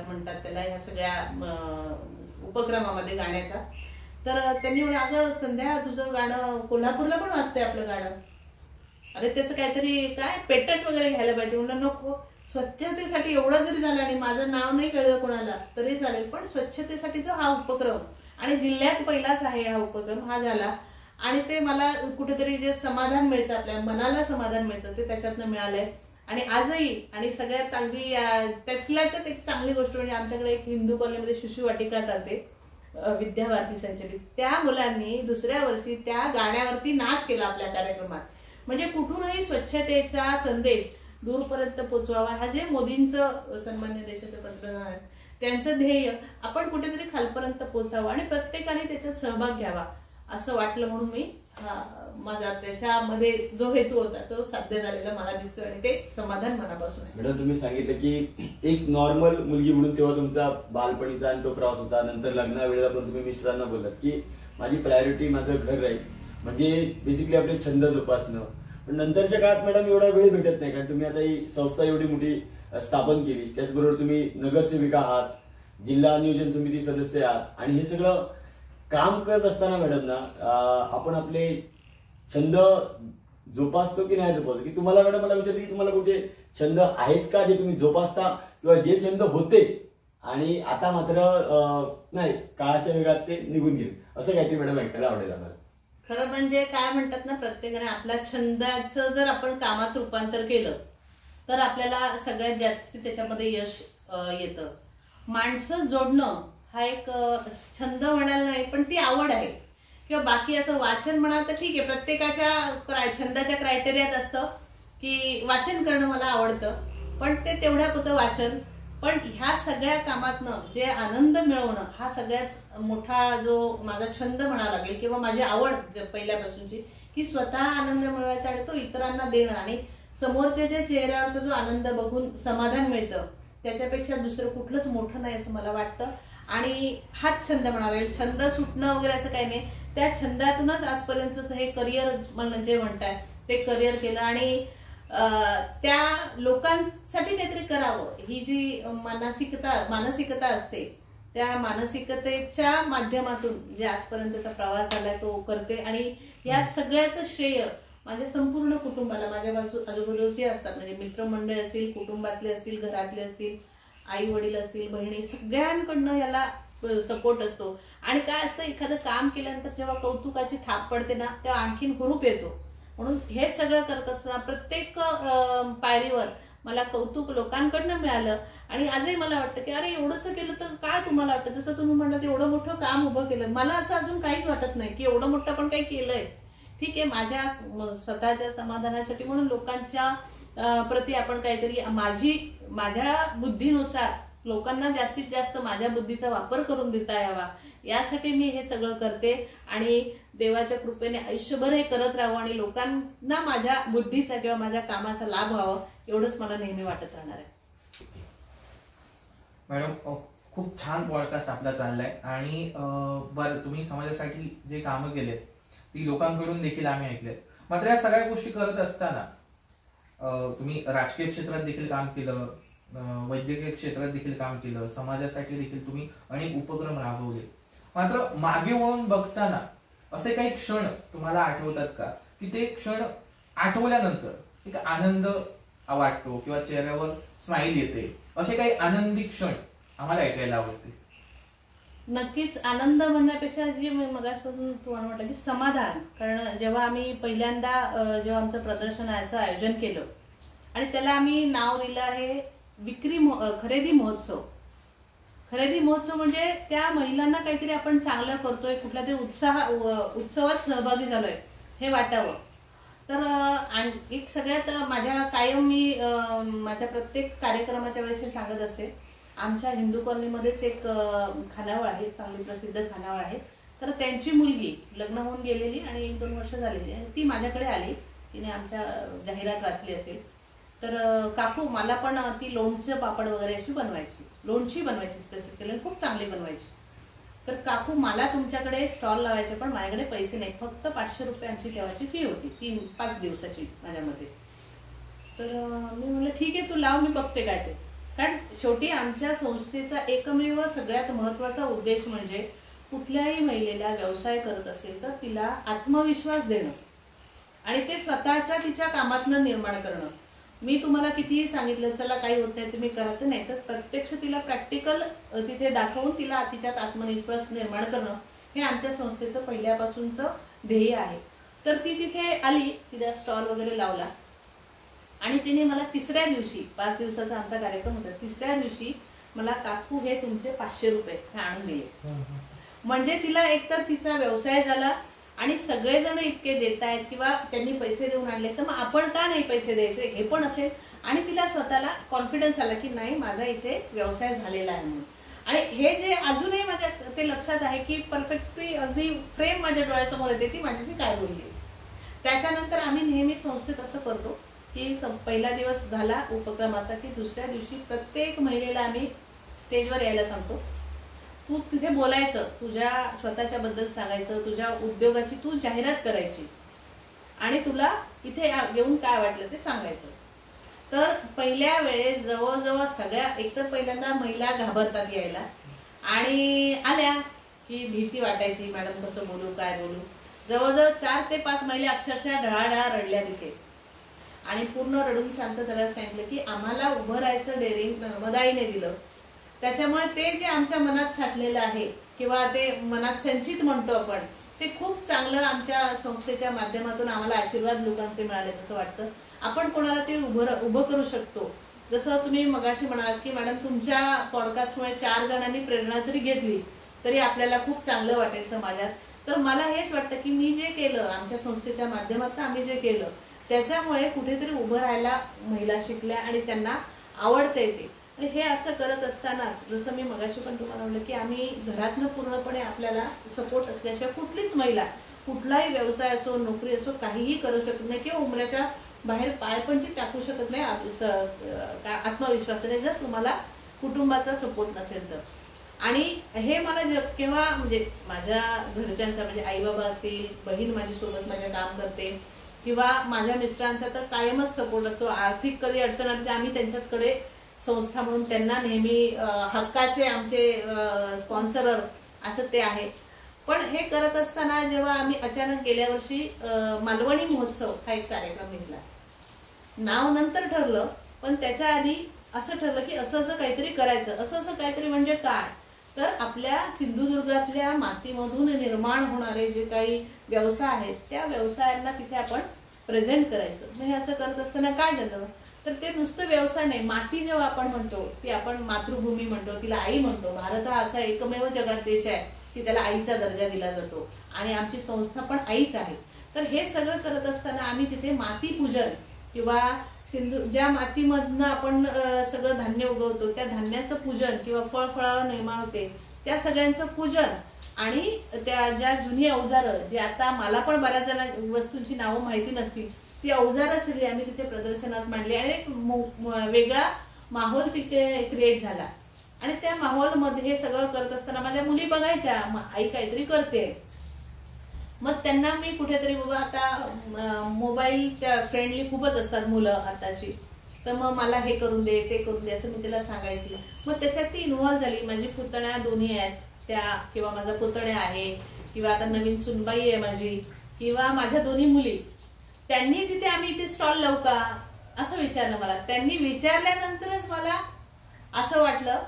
म्हणतात त्याला या सगळ्या उपक्रमामध्ये गाण्याचा, तर त्यांनी म्हणलं अगं संध्या तुझं गाणं कोल्हापूरला पण वाजतंय आपलं गाणं, अरे त्याचं काहीतरी काय पेटंट वगैरे घ्यायला पाहिजे. म्हणलं नको, स्वच्छतेसाठी एवढं जरी झालं आणि माझं नाव नाही कळलं कोणाला तरी चालेल, पण स्वच्छतेसाठीचा हा उपक्रम आणि जिल्ह्यात पहिलाच आहे हा उपक्रम, हा झाला. आणि ते मला कुठेतरी जे समाधान मिळतं आपल्या मनाला समाधान मिळतं ते त्याच्यातनं मिळालंय. आणि आजही आणि सगळ्यात अगदी त्यातल्या त्यात एक चांगली गोष्ट म्हणजे आमच्याकडे एक हिंदू कॉलनीमध्ये शिशुवाटिका चालते विद्याभारती संचलित, त्या मुलांनी दुसऱ्या वर्षी त्या गाण्यावरती नाच केला आपल्या कार्यक्रमात. म्हणजे कुठूनही स्वच्छतेचा संदेश दूरपर्यंत पोहोचवावा, हा जे मोदींचं सन्मान्य देशाचे पंतप्रधान आहेत त्यांचं ध्येय आपण कुठेतरी खालपर्यंत पोहोचावं आणि प्रत्येकाने त्याच्यात सहभाग घ्यावा असं वाटलं, म्हणून मी माझा त्याच्यामध्ये जो हेतू होता तो साध्य झालेला मला दिसतोय आणि ते समाधान मनापासून आहे. मॅडम तुम्ही सांगितलं की एक नॉर्मल मुलगी म्हणून तेव्हा तुमचा बालपणीचा आणि तो प्रवास होता, नंतर लग्नावेळेला पण तुम्ही मिस्टरांना बोललात की माझी प्रायोरिटी माझं घर राहील, म्हणजे बेसिकली आपले छंद जोपासणं. पण नंतरच्या काळात मॅडम एवढा वेळ भेटत नाही, कारण तुम्ही आता ही संस्था एवढी मोठी स्थापन केली, त्याचबरोबर तुम्ही नगरसेविका आहात, जिल्हा नियोजन समिती सदस्य आहात आणि हे सगळं काम करत असताना मॅडम ना आपण आपले छंद जोपासतो की नाही जोपासतो, की तुम्हाला मॅडम मला विचारते की तुम्हाला कुठे छंद आहेत का जे तुम्ही जोपासता किंवा जे छंद होते आणि आता मात्र नाही काळाच्या वेगात ते निघून गेले, असं काहीतरी मॅडम ऐकायला आवडेल आम्हाला. खरं म्हणजे काय म्हणतात ना, प्रत्येकाने आपल्या छंदाचं जर आपण कामात रूपांतर केलं तर आपल्याला सगळ्यात जास्त त्याच्यामध्ये यश येतं. माणसं जोडणं हा एक छंद म्हणाल नाही पण ती आवड आहे, किंवा बाकी असं वाचन म्हणाल तर ठीक आहे, प्रत्येकाच्या छंदाच्या क्रायटेरियात असतं की वाचन करणं मला आवडतं पण ते तेवढ्यापुरतं वाचन. पण ह्या सगळ्या कामातनं जे आनंद मिळवणं हा सगळ्यात मोठा जो माझा छंद म्हणावा लागेल किंवा माझी आवड पहिल्यापासूनची, की स्वतः आनंद मिळवायचा आणि तो इतरांना देणं आणि समोरच्या चेहऱ्यावरचा जो आनंद बघून समाधान मिळतं त्याच्यापेक्षा दुसरं कुठलंच मोठं नाही असं मला वाटतं. आणि हाच छंद म्हणावा लागेल, छंद सुटणं वगैरे असं काही नाही, त्या छंदातूनच आजपर्यंतच हे करिअर म्हणजे म्हणताय ते करिअर केलं आणि त्या लोकांसाठी काहीतरी करावं ही जी मानसिकता असते त्या मानसिकतेच्या माध्यमातून जे आजपर्यंतचा प्रवास झाला तो करते. आणि या सगळ्याचं श्रेय माझ्या संपूर्ण कुटुंबाला, माझ्या आजूबाजूचे असतात म्हणजे मित्रमंडळ असतील, कुटुंबातले असतील, घरातले असतील, आई वडील असतील, बहिणी, सगळ्यांकडनं याला सपोर्ट असतो. आणि काय असतं एखादं काम केल्यानंतर जेव्हा कौतुकाची थाप पडते ना तेव्हा आणखीन हुरूप येतो. म्हणून हे सगळं करत असताना प्रत्येक पायरीवर मला कौतुक लोकांकडनं मिळालं आणि आजही मला वाटतं की अरे एवढंसं केलं तर काय तुम्हाला वाटतं, जसं तुम्ही म्हणलं एवढं मोठं काम उभं केलं, मला असं अजून काहीच वाटत नाही की एवढं मोठं पण काही केलंय. ठीक आहे, माझ्या स्वतःच्या समाधानासाठी म्हणून लोकांच्या प्रति आपण काहीतरी माझ्या बुद्धीनुसार लोकांना जास्तीत जास्त माझ्या बुद्धीचा वापर करून देता यावा यासाठी मी हे सगळं करते आणि देवाच्या कृपेने आयुष्यभर हे करत राहावं आणि लोकांना माझ्या बुद्धीचा किंवा माझ्या कामाचा लाभ व्हावा एवढंच मला नेहमी वाटत राहणार आहे. मॅडम खूप छान पॉडकास्ट आपला चाललाय आणि बरं तुम्ही समाजासाठी जे कामं केलेत ती लोकांकडून देखील आम्ही ऐकलेत. मात्र या सगळ्या गोष्टी करत असताना तुम्ही राजकीय क्षेत्रात देखील काम केलं, वैद्यकीय क्षेत्रात देखील काम केलं, समाजासाठी देखील तुम्ही अनेक उपक्रम राबवले. मात्र मागे वळून बघताना असे काही क्षण तुम्हाला आठवतात का की ते क्षण आठवल्यानंतर एक आनंद वाटतो किंवा चेहऱ्यावर स्माईल येते, असे काही आनंदी क्षण आम्हाला ऐकायला आवडते. नक्कीच आनंद म्हणण्यापेक्षा जी मगासपासून तुम्हाला म्हटलं की समाधान. कारण जेव्हा आम्ही पहिल्यांदा जेव्हा आमचं प्रदर्शनाचं आयोजन केलं आणि त्याला आम्ही नाव दिलं आहे खरेदी महोत्सव. खरेदी महोत्सव म्हणजे त्या महिलांना काहीतरी आपण चांगलं करतोय, कुठल्या तरी उत्सवात सहभागी झालोय हे वाटावं. तर एक सगळ्यात माझ्या कायम मी माझ्या प्रत्येक कार्यक्रमाच्या वेळेस हे सांगत असते. आमच्या हिंदू कॉलनीमध्येच एक खानावळ आहे, चांगली प्रसिद्ध खानावळ आहे. तर त्यांची मुलगी लग्न होऊन गेलेली आणि 1-2 वर्ष झालेली आणि ती माझ्याकडे आली. तिने आमच्या जाहिरात वाचली असेल. तर काकू मला पण ती लोणचं पापड वगैरे अशी बनवायची, लोणची बनवायची स्पेसिफिकली, खूप चांगली बनवायची. तर काकू मला तुमच्याकडे स्टॉल लावायचे पण माझ्याकडे पैसे नाही, फक्त 500 रुपये आमची तेव्हाची फी होती 3-5 दिवसाची माझ्यामध्ये. तर मी म्हणलं ठीक आहे तू लाव, मी बघते काय ते. कारण शेवटी आमच्या संस्थेचा एकमेव सगळ्यात महत्वाचा उद्देश म्हणजे कुठल्याही महिलेला व्यवसाय करत असेल तर तिला आत्मविश्वास देणं आणि ते स्वतःच्या तिच्या कामातनं निर्माण करणं. मी तुम्हाला कितीही सांगितलं चला काही होत नाही तुम्ही करत नाही, तर प्रत्यक्ष तिला प्रॅक्टिकल तिथे दाखवून तिला तिच्यात आत्मविश्वास निर्माण करणं हे आमच्या संस्थेचं पहिल्यापासूनचं ध्येय आहे. तर ती तिथे आली, तिला स्टॉल वगैरे लावला आणि तिने मला तिसऱ्या दिवशी, 5 दिवसाचा आमचा कार्यक्रम होता, तिसऱ्या दिवशी मला काकू हे तुमचे 500 रुपये हे आणून दिले. म्हणजे तिला एकतर तिचा व्यवसाय झाला आणि सगळेजण इतके देत आहेत किंवा त्यांनी पैसे देऊन आणले तर मग आपण का नाही पैसे द्यायचे हे पण असेल. आणि तिला स्वतःला कॉन्फिडन्स आला की नाही माझा इथे व्यवसाय झालेला आहे म्हणून. आणि हे जे अजूनही माझ्या ते लक्षात आहे की परफेक्टली अगदी फ्रेम माझ्या डोळ्यासमोर येते ती माझ्याशी काय बोलली. त्याच्यानंतर आम्ही नेहमी संस्थेत असं करतो की पहिला दिवस झाला उपक्रमाचा की दुसऱ्या दिवशी प्रत्येक महिलेला आम्ही स्टेजवर यायला सांगतो. तू तिथे बोलायचं, तुझ्या स्वतःच्या बद्दल सांगायचं, तुझ्या उद्योगाची तू जाहिरात करायची आणि तुला इथे येऊन काय वाटलं ते सांगायचं. तर पहिल्या वेळेस जवळजवळ सगळ्या, एकतर पहिल्यांदा महिला घाबरतात यायला आणि आल्या की भीती वाटायची, मॅडम कसं बोलू काय बोलू. जवळजवळ 4 ते 5 महिला अक्षरशः ढळाढळा रडल्या तिथे आणि पूर्ण रडून शांत करायला सांगितलं की आम्हाला उभं राहायचं डेअरिंग नर्मदाईने दिलं. त्याच्यामुळे ते जे आमच्या मनात साठलेलं आहे किंवा ते मनात संचित म्हणतो आपण, ते खूप चांगलं आमच्या संस्थेच्या माध्यमातून आम्हाला आशीर्वाद लोकांचे मिळाले असं वाटतं. आपण कोणाला ते उभं करू शकतो. जसं तुम्ही मगाशी म्हणालात की मॅडम तुमच्या पॉडकास्टमुळे 4 जणांनी प्रेरणा जरी घेतली तरी आपल्याला खूप चांगलं वाटेल समाजात. तर मला हेच वाटतं की मी जे केलं आमच्या संस्थेच्या माध्यमातून आम्ही जे केलं त्याच्यामुळे कुठेतरी उभं राहायला महिला शिकल्या आणि त्यांना आवडतं येते. आणि हे असं करत असतानाच जसं मी मगाशी पण तुम्हाला म्हणलं की आम्ही घरातनं पूर्णपणे आपल्याला सपोर्ट असल्याशिवाय कुठलीच महिला कुठलाही व्यवसाय असो नोकरी असो काहीही करू शकत नाही किंवा उमऱ्याच्या बाहेर पाय पण ती टाकू शकत नाही आत्मविश्वासाने जर तुम्हाला कुटुंबाचा सपोर्ट नसेल तर. आणि हे मला केव्हा म्हणजे माझ्या घरच्यांचा म्हणजे आई बाबा असतील, बहीण माझी सोबत माझ्या काम करते किंवा माझ्या मिस्टरांचा तर कायमच सपोर्ट असतो. आर्थिक कधी अडचण आली तर आम्ही त्यांच्याचकडे संस्था म्हणून त्यांना नेहमी हक्काचे आमचे स्पॉन्सरर असं ते आहे. पण हे करत असताना जेव्हा आम्ही अचानक गेल्या वर्षी मालवणी महोत्सव हा एक कार्यक्रम घेतला. नाव नंतर ठरलं पण त्याच्या आधी असं ठरलं की असं असं काहीतरी करायचं. असं काहीतरी म्हणजे काय तर आपल्या सिंधुदुर्गातल्या मातीमधून निर्माण होणारे जे काही व्यवसाय आहेत त्या व्यवसायांना तिथे आपण प्रेझेंट करायचं. हे असं करत असताना काय झालं तर ते नुसतं व्यवसाय नाही, माती जेव्हा आपण म्हणतो ती आपण मातृभूमी म्हणतो, तिला आई म्हणतो. भारत हा असा एकमेव जगात देश आहे की त्याला आईचा दर्जा दिला जातो आणि आमची संस्था पण आईच आहे. तर हे सगळं करत असताना आम्ही तिथे माती पूजन किंवा ज्या मातीमधनं आपण सगळं धान्य उगवतो त्या धान्याचं पूजन किंवा फळफळावर निर्माण होते त्या सगळ्यांचं पूजन आणि त्या ज्या जुनी अवजारं जे आता मला पण बऱ्याच जण वस्तूंची नावं माहिती नसतील ती अवजारं सगळी आम्ही तिथे प्रदर्शनात मांडली आणि एक वेगळा माहोल तिथे क्रिएट झाला. आणि त्या माहोल मध्ये हे सगळं करत असताना माझ्या मुली बघायच्या आई काहीतरी करते. मग त्यांना मी कुठेतरी बाबा आता मोबाईल फ्रेंडली खूपच असतात मुलं आताची, तर मग मला हे करून दे ते करून दे असं मी तिला सांगायची. मग त्याच्यात ती इन्व्हॉल्व झाली. माझी पुतण्या दोन्ही आहेत त्या किंवा माझा पुतण्या आहे किंवा आता नवीन सुनबाई आहे माझी किंवा माझ्या दोन्ही मुली, त्यांनी तिथे आम्ही इथे स्टॉल लावू का असं विचारलं मला. त्यांनी विचारल्यानंतरच मला असं वाटलं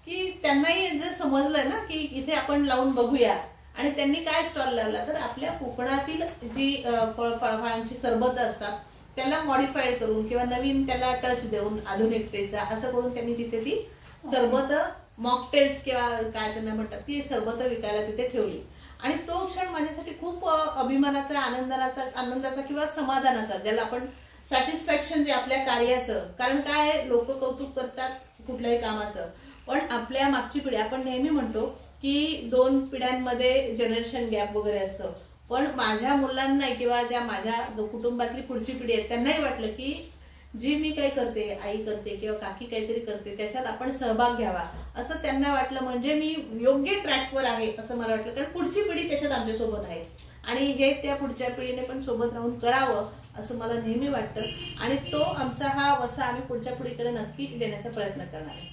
की त्यांनाही जर समजलं ना की इथे आपण लावून बघूया, आणि त्यांनी काय स्टॉल लावला तर आपल्या कोकणातील जी फळांची सरबत असतात त्याला मॉडिफाईड करून किंवा नवीन त्याला टच देऊन आधुनिकतेचा असं करून त्यांनी तिथे ती सरबत मॉकटेल्स किंवा काय त्यांना म्हणतात ती सरबत विकायला तिथे ठेवली. आणि तो क्षण माझ्यासाठी खूप अभिमानाचा, आनंदाचा किंवा समाधानाचा, ज्याला आपण सॅटिस्फॅक्शन जे आपल्या कार्याचं, कारण काय लोक कौतुक करतात कुठल्याही कामाचं, पण आपल्या मागची पिढी, आपण नेहमी म्हणतो की 2 पिढ्यांमध्ये जनरेशन गॅप वगैरे असतं, पण माझ्या मुलांना किंवा ज्या माझ्या कुटुंबातली पुढची पिढी आहे त्यांनाही वाटलं की जी मी काही करते, आई करते किंवा काकी काहीतरी करते त्याच्यात आपण सहभाग घ्यावा असं त्यांना वाटलं. म्हणजे मी योग्य ट्रॅकवर आहे असं मला वाटलं, कारण पुढची पिढी त्याच्यात आमच्यासोबत आहे आणि हे त्या पुढच्या पिढीने पण सोबत राहून करावं असं मला नेहमी वाटतं. आणि तो आमचा हा वसा आम्ही पुढच्या पिढीकडे नक्की देण्याचा प्रयत्न करणार आहे.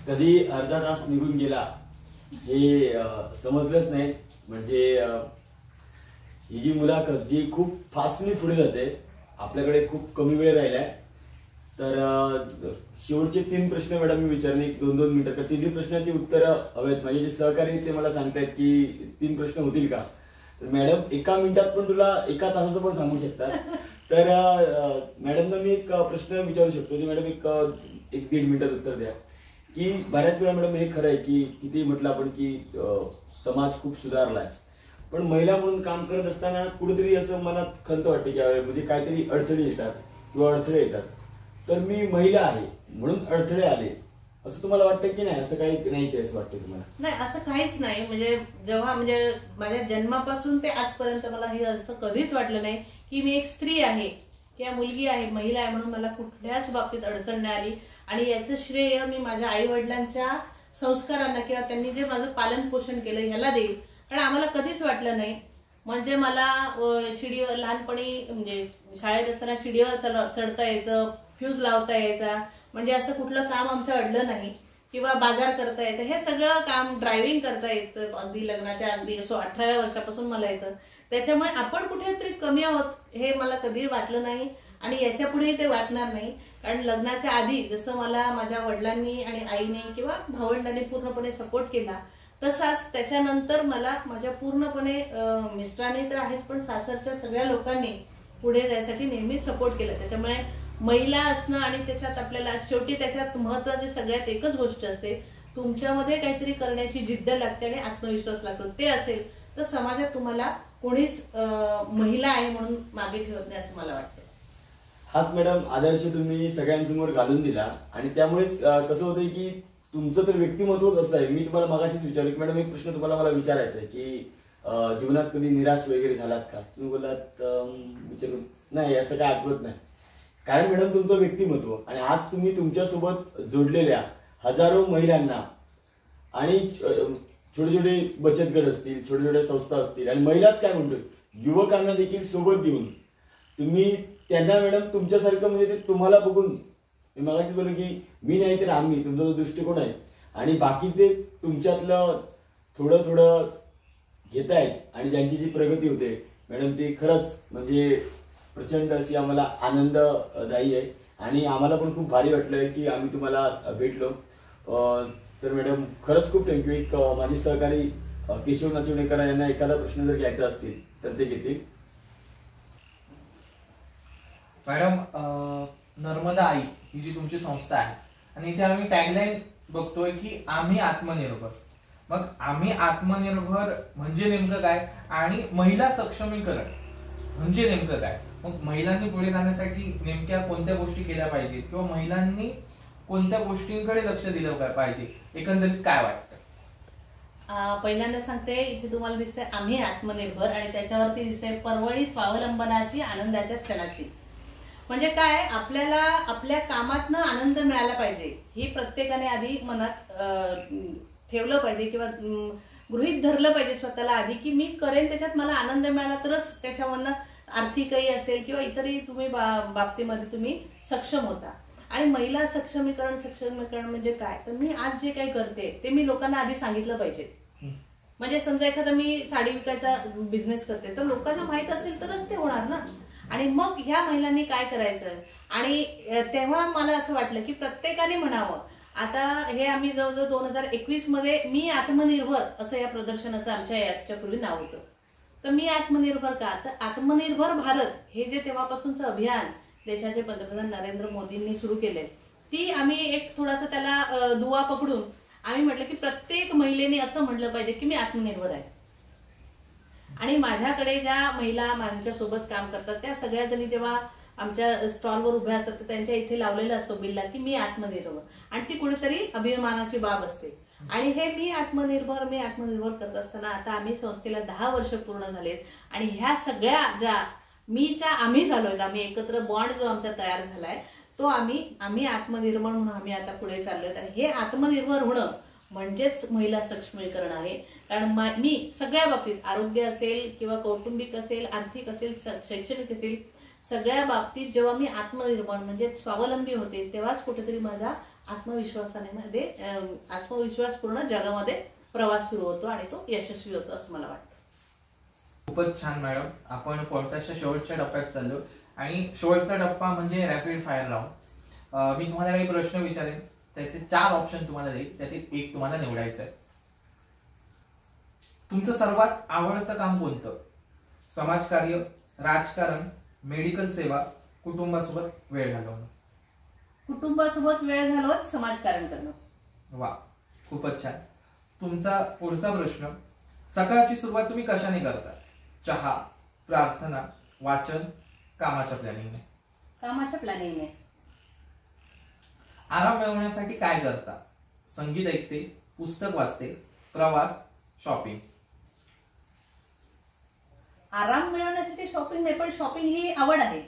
कधी अर्धा तास निघून गेला हे समजलंच नाही. म्हणजे ही जी मुलाखत जी खूप फास्टली पुढे जाते, आपल्याकडे खूप कमी वेळ राहिलाय, तर शेवटचे 3 प्रश्न मॅडम मी विचारले 2-2 मिनिटं. तर 3 प्रश्नाची उत्तरं हवेत. माझे जे सहकारी ते मला सांगतायत की 3 प्रश्न होतील का, तर मॅडम 1 मिनिटात पण तुला 1 तासाचं पण सांगू शकतात. तर मॅडमला मी एक प्रश्न विचारू शकतो की मॅडम एक 1-1.5 मिनिटात उत्तर द्या की बऱ्याच वेळा मॅडम हे खरं आहे की किती म्हटलं आपण की समाज खूप सुधारलाय, पण महिला म्हणून काम करत असताना कुठेतरी असं मनात खंत वाटते की म्हणजे काहीतरी अडचणी येतात किंवा अडथळे येतात. तर मी महिला आहे म्हणून अडथळे आले असं तुम्हाला वाटतं की नाही? असं काही नाहीच आहे असं वाटतं तुम्हाला? नाही, असं काहीच नाही. म्हणजे जेव्हा म्हणजे माझ्या जन्मापासून ते आजपर्यंत मला हे असं कधीच वाटलं नाही की मी एक स्त्री आहे किंवा मुलगी आहे, महिला आहे म्हणून मला कुठल्याच बाबतीत अडचण नाही आली. आणि याचं श्रेय मी माझ्या आई वडिलांच्या संस्कारांना किंवा त्यांनी जे माझं पालन पोषण केलं ह्याला देईल. कारण आम्हाला कधीच वाटलं नाही. म्हणजे मला शिडीवर लहानपणी म्हणजे शाळेत असताना शिडीवर चढता यायचं, फ्यूज लावता यायचा, म्हणजे असं कुठलं काम आमचं अडलं नाही. किंवा बाजार करता यायचं, हे सगळं काम ड्रायव्हिंग करता येतं अगदी लग्नाच्या अगदी 18व्या वर्षापासून मला येतं. त्याच्यामुळे आपण कुठेतरी कमी आहोत हे मला कधी वाटलं नाही आणि याच्या पुढेही ते वाटणार नाही. कारण लग्नाच्या आधी जसं मला माझ्या वडिलांनी आणि आईने किंवा भावंडांनी पूर्णपणे सपोर्ट केला, तसाच त्याच्यानंतर मला माझ्या पूर्णपणे मिस्टरांनी तर आहेच पण सासरच्या सगळ्या लोकांनी पुढे जायसाठी नेहमी सपोर्ट केला. त्याच्यामुळे महिला असणं आणि त्याच्यात आपल्याला शेवटी त्याच्यात महत्वाची सगळ्यात एकच गोष्ट असते, तुमच्यामध्ये काहीतरी करण्याची जिद्द लागते आणि आत्मविश्वास लागतो. ते असेल तर समाजात तुम्हाला कोणीच महिला आहे म्हणून मागे ठेवत नाही असं मला वाटतं. हाच मॅडम आदर्श तुम्ही सगळ्यांसमोर घालून दिला आणि त्यामुळेच कसं होतंय की तुमचं तर व्यक्तिमत्वच असं आहे. मी तुम्हाला मगाशीच विचारलं की मॅडम एक प्रश्न तुम्हाला मला विचारायचा आहे की जीवनात कधी निराश वगैरे झालात का? तुम्ही बोलात विचारून नाही असं काय आठवत नाही. कारण मॅडम तुमचं व्यक्तिमत्व आणि आज तुम्ही तुमच्यासोबत जोडलेल्या हजारो महिलांना आणि छोटे छोटे बचत गट असतील, छोटे छोटे संस्था असतील आणि महिलाच काय म्हणतोय युवकांना देखील सोबत घेऊन तुम्ही त्यांना मॅडम तुमच्यासारखं म्हणजे ते तुम्हाला बघून मी मगाशी बोललो की मी नाही तर आम्ही, तुमचा जो दृष्टिकोन आहे आणि बाकीचे तुमच्यातलं थोडं थोडं घेत आहेत आणि ज्यांची जी प्रगती होते मॅडम ती खरंच म्हणजे प्रचंड अशी आम्हाला आनंददायी आहे आणि आम्हाला पण खूप भारी वाटलंय की आम्ही तुम्हाला भेटलो. तर मॅडम खरंच खूप थँक्यू. एक माझे सहकारी केशव नाचवणेकर यांना एखादा प्रश्न जर घ्यायचा असतील तर ते घेतील. मॅडम, नर्मदा आई ही जी तुमची संस्था आहे आणि इथे आम्ही टॅगलाईन बघतोय की आम्ही आत्मनिर्भर. मग आम्ही आत्मनिर्भर म्हणजे नेमकं काय आणि महिला सक्षमीकरण म्हणजे नेमकं काय? मग महिलांनी पुढे जाण्यासाठी नेमक्या कोणत्या गोष्टी केल्या पाहिजेत किंवा महिलांनी कोणत्या गोष्टींकडे लक्ष दिलं पाहिजे, एकंदरीत काय वाटतं? पहिल्यांदा सांगते, इथे तुम्हाला दिसतंय आम्ही आत्मनिर्भर आणि त्याच्यावरती दिसतंय परवडी स्वावलंबनाची आनंदाच्या क्षणाची. म्हणजे काय, आपल्याला आपल्या कामातनं आनंद मिळाला पाहिजे ही प्रत्येकाने आधी मनात ठेवलं पाहिजे किंवा गृहीत धरलं पाहिजे स्वतःला आधी की मी करेन त्याच्यात मला आनंद मिळाला तरच त्याच्यावरनं आर्थिकही असेल किंवा इतरही तुम्ही बाबतीमध्ये तुम्ही सक्षम होता. आणि महिला सक्षमीकरण म्हणजे काय, तर मी आज जे काही करते ते मी लोकांना आधी सांगितलं पाहिजे. म्हणजे समजा एखादा मी साडी विकायचा बिझनेस करते तर लोकांना माहित असेल तरच ते होणार ना. आणि मग ह्या महिलांनी काय करायचं आणि तेव्हा मला असं वाटलं की प्रत्येकाने म्हणावं आता हे आम्ही जवळजवळ 2021 मध्ये मी आत्मनिर्भर असं या प्रदर्शनाचं आमच्या याच्या पूर्वी नाव होतं. तर मी आत्मनिर्भर का, तर आत्मनिर्भर भारत हे जे तेव्हापासूनचं अभियान देशाचे पंतप्रधान नरेंद्र मोदींनी सुरू केले, ती आम्ही एक थोडासा त्याला दुवा पकडून आम्ही म्हटलं की प्रत्येक महिलेने असं म्हटलं पाहिजे की मी आत्मनिर्भर आहे. आणि माझ्याकडे ज्या महिला माझ्या सोबत काम करतात त्या सगळ्या जणी जेव्हा आमच्या स्टॉलवर उभ्या असतात तर त्यांच्या इथे लावलेला असतो बिल्ला की मी आत्मनिर्भर, आणि ती कुठेतरी अभिमानाची बाब असते. आणि हे मी आत्मनिर्भर करत असताना आता आम्ही संस्थेला 10 वर्ष पूर्ण झालेत, आणि ह्या सगळ्या ज्या आम्ही झालोय, आम्ही एकत्र बॉन्ड जो आमचा तयार झालाय तो आम्ही आत्मनिर्भर म्हणून आम्ही आता पुढे चाललोय. आणि हे आत्मनिर्भर होणं म्हणजेच महिला सक्षमीकरण आहे. कारण मी सगळ्या बाबतीत आरोग्य असेल किंवा कौटुंबिक असेल, आर्थिक असेल, शैक्षणिक असेल, सगळ्या बाबतीत जेव्हा मी आत्मनिर्भर म्हणजे स्वावलंबी होते तेव्हाच कुठेतरी माझा आत्मविश्वासपूर्ण जगामध्ये प्रवास सुरू होतो आणि तो यशस्वी होतो असं मला वाटतं. खूपच छान मॅडम. आपण पॉडकास्टच्या शेवटच्या टप्प्यात चाललो आणि शेवटचा टप्पा म्हणजे रॅपिड फायर राऊंड. मी तुम्हाला काही प्रश्न विचारेन, त्याचे 4 ऑप्शन तुम्हाला देईल, त्यातील एक तुम्हाला निवडायचं आहे. तुमचं सर्वात आवडतं काम कोणतं? समाजकार्य, राजकारण, मेडिकल सेवा, कुटुंबासोबत वेळ घालवणं. कुटुंबासोबत वेळ घालवत समाजकारण करणं. वा, खूपच छान. तुमचा पुढचा प्रश्न, सकाळची सुरुवात तुम्ही कशाने करता? चहा, प्रार्थना, वाचन, कामाच्या प्लॅनिंगने? कामाच्या प्लॅनिंगने. आराम मिळवण्यासाठी काय करता? संगीत ऐकते, पुस्तक वाचते, प्रवास, शॉपिंग. आराम मिळवण्यासाठी शॉपिंग नाही, पण शॉपिंग ही आवड आहे.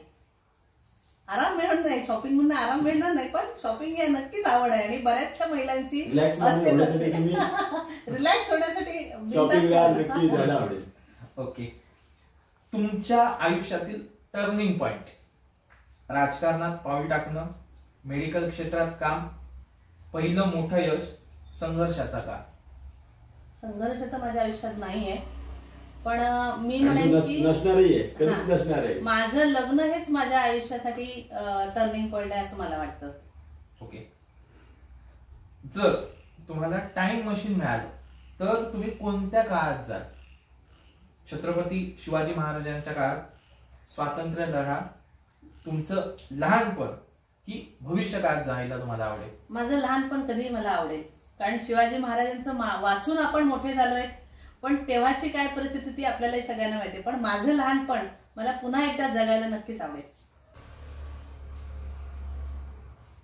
आराम मिळणार नाही, शॉपिंग म्हणून आराम मिळणार नाही, पण शॉपिंग ही नक्कीच आवड आहे. आणि बऱ्याचशा महिलांची रिलॅक्स होण्यासाठी नक्की जायला आवडेल. ओके. तुमच्या आयुष्यातील टर्निंग पॉइंट? राजकारणात पाऊल टाकणं, मेडिकल क्षेत्रात काम, पहिलं मोठं यश, संघर्षाचा काळ. संघर्ष तर माझ्या आयुष्यात नाहीये, पण मी म्हणेन की नसणार आहे. माझं लग्न हेच माझ्या आयुष्यासाठी टर्निंग पॉइंट आहे असं मला वाटतं. ओके. जर तुम्हाला टाइम मशीन मिळालं तर तुम्ही कोणत्या काळात जाल? छत्रपती शिवाजी महाराजांच्या काळात, स्वातंत्र्य लढा, तुमचं लहानपण की भविष्य काळात जायला तुम्हाला आवडेल? माझं लहानपण कधीही मला आवडेल, कारण शिवाजी महाराजांचं वाचून आपण मोठे झालोय, पण तेव्हाची काय परिस्थिती ती आपल्याला सगळ्यांना माहिती. पण माझं लहानपण मला पुन्हा एकदा जगायला नक्कीच आवडेल.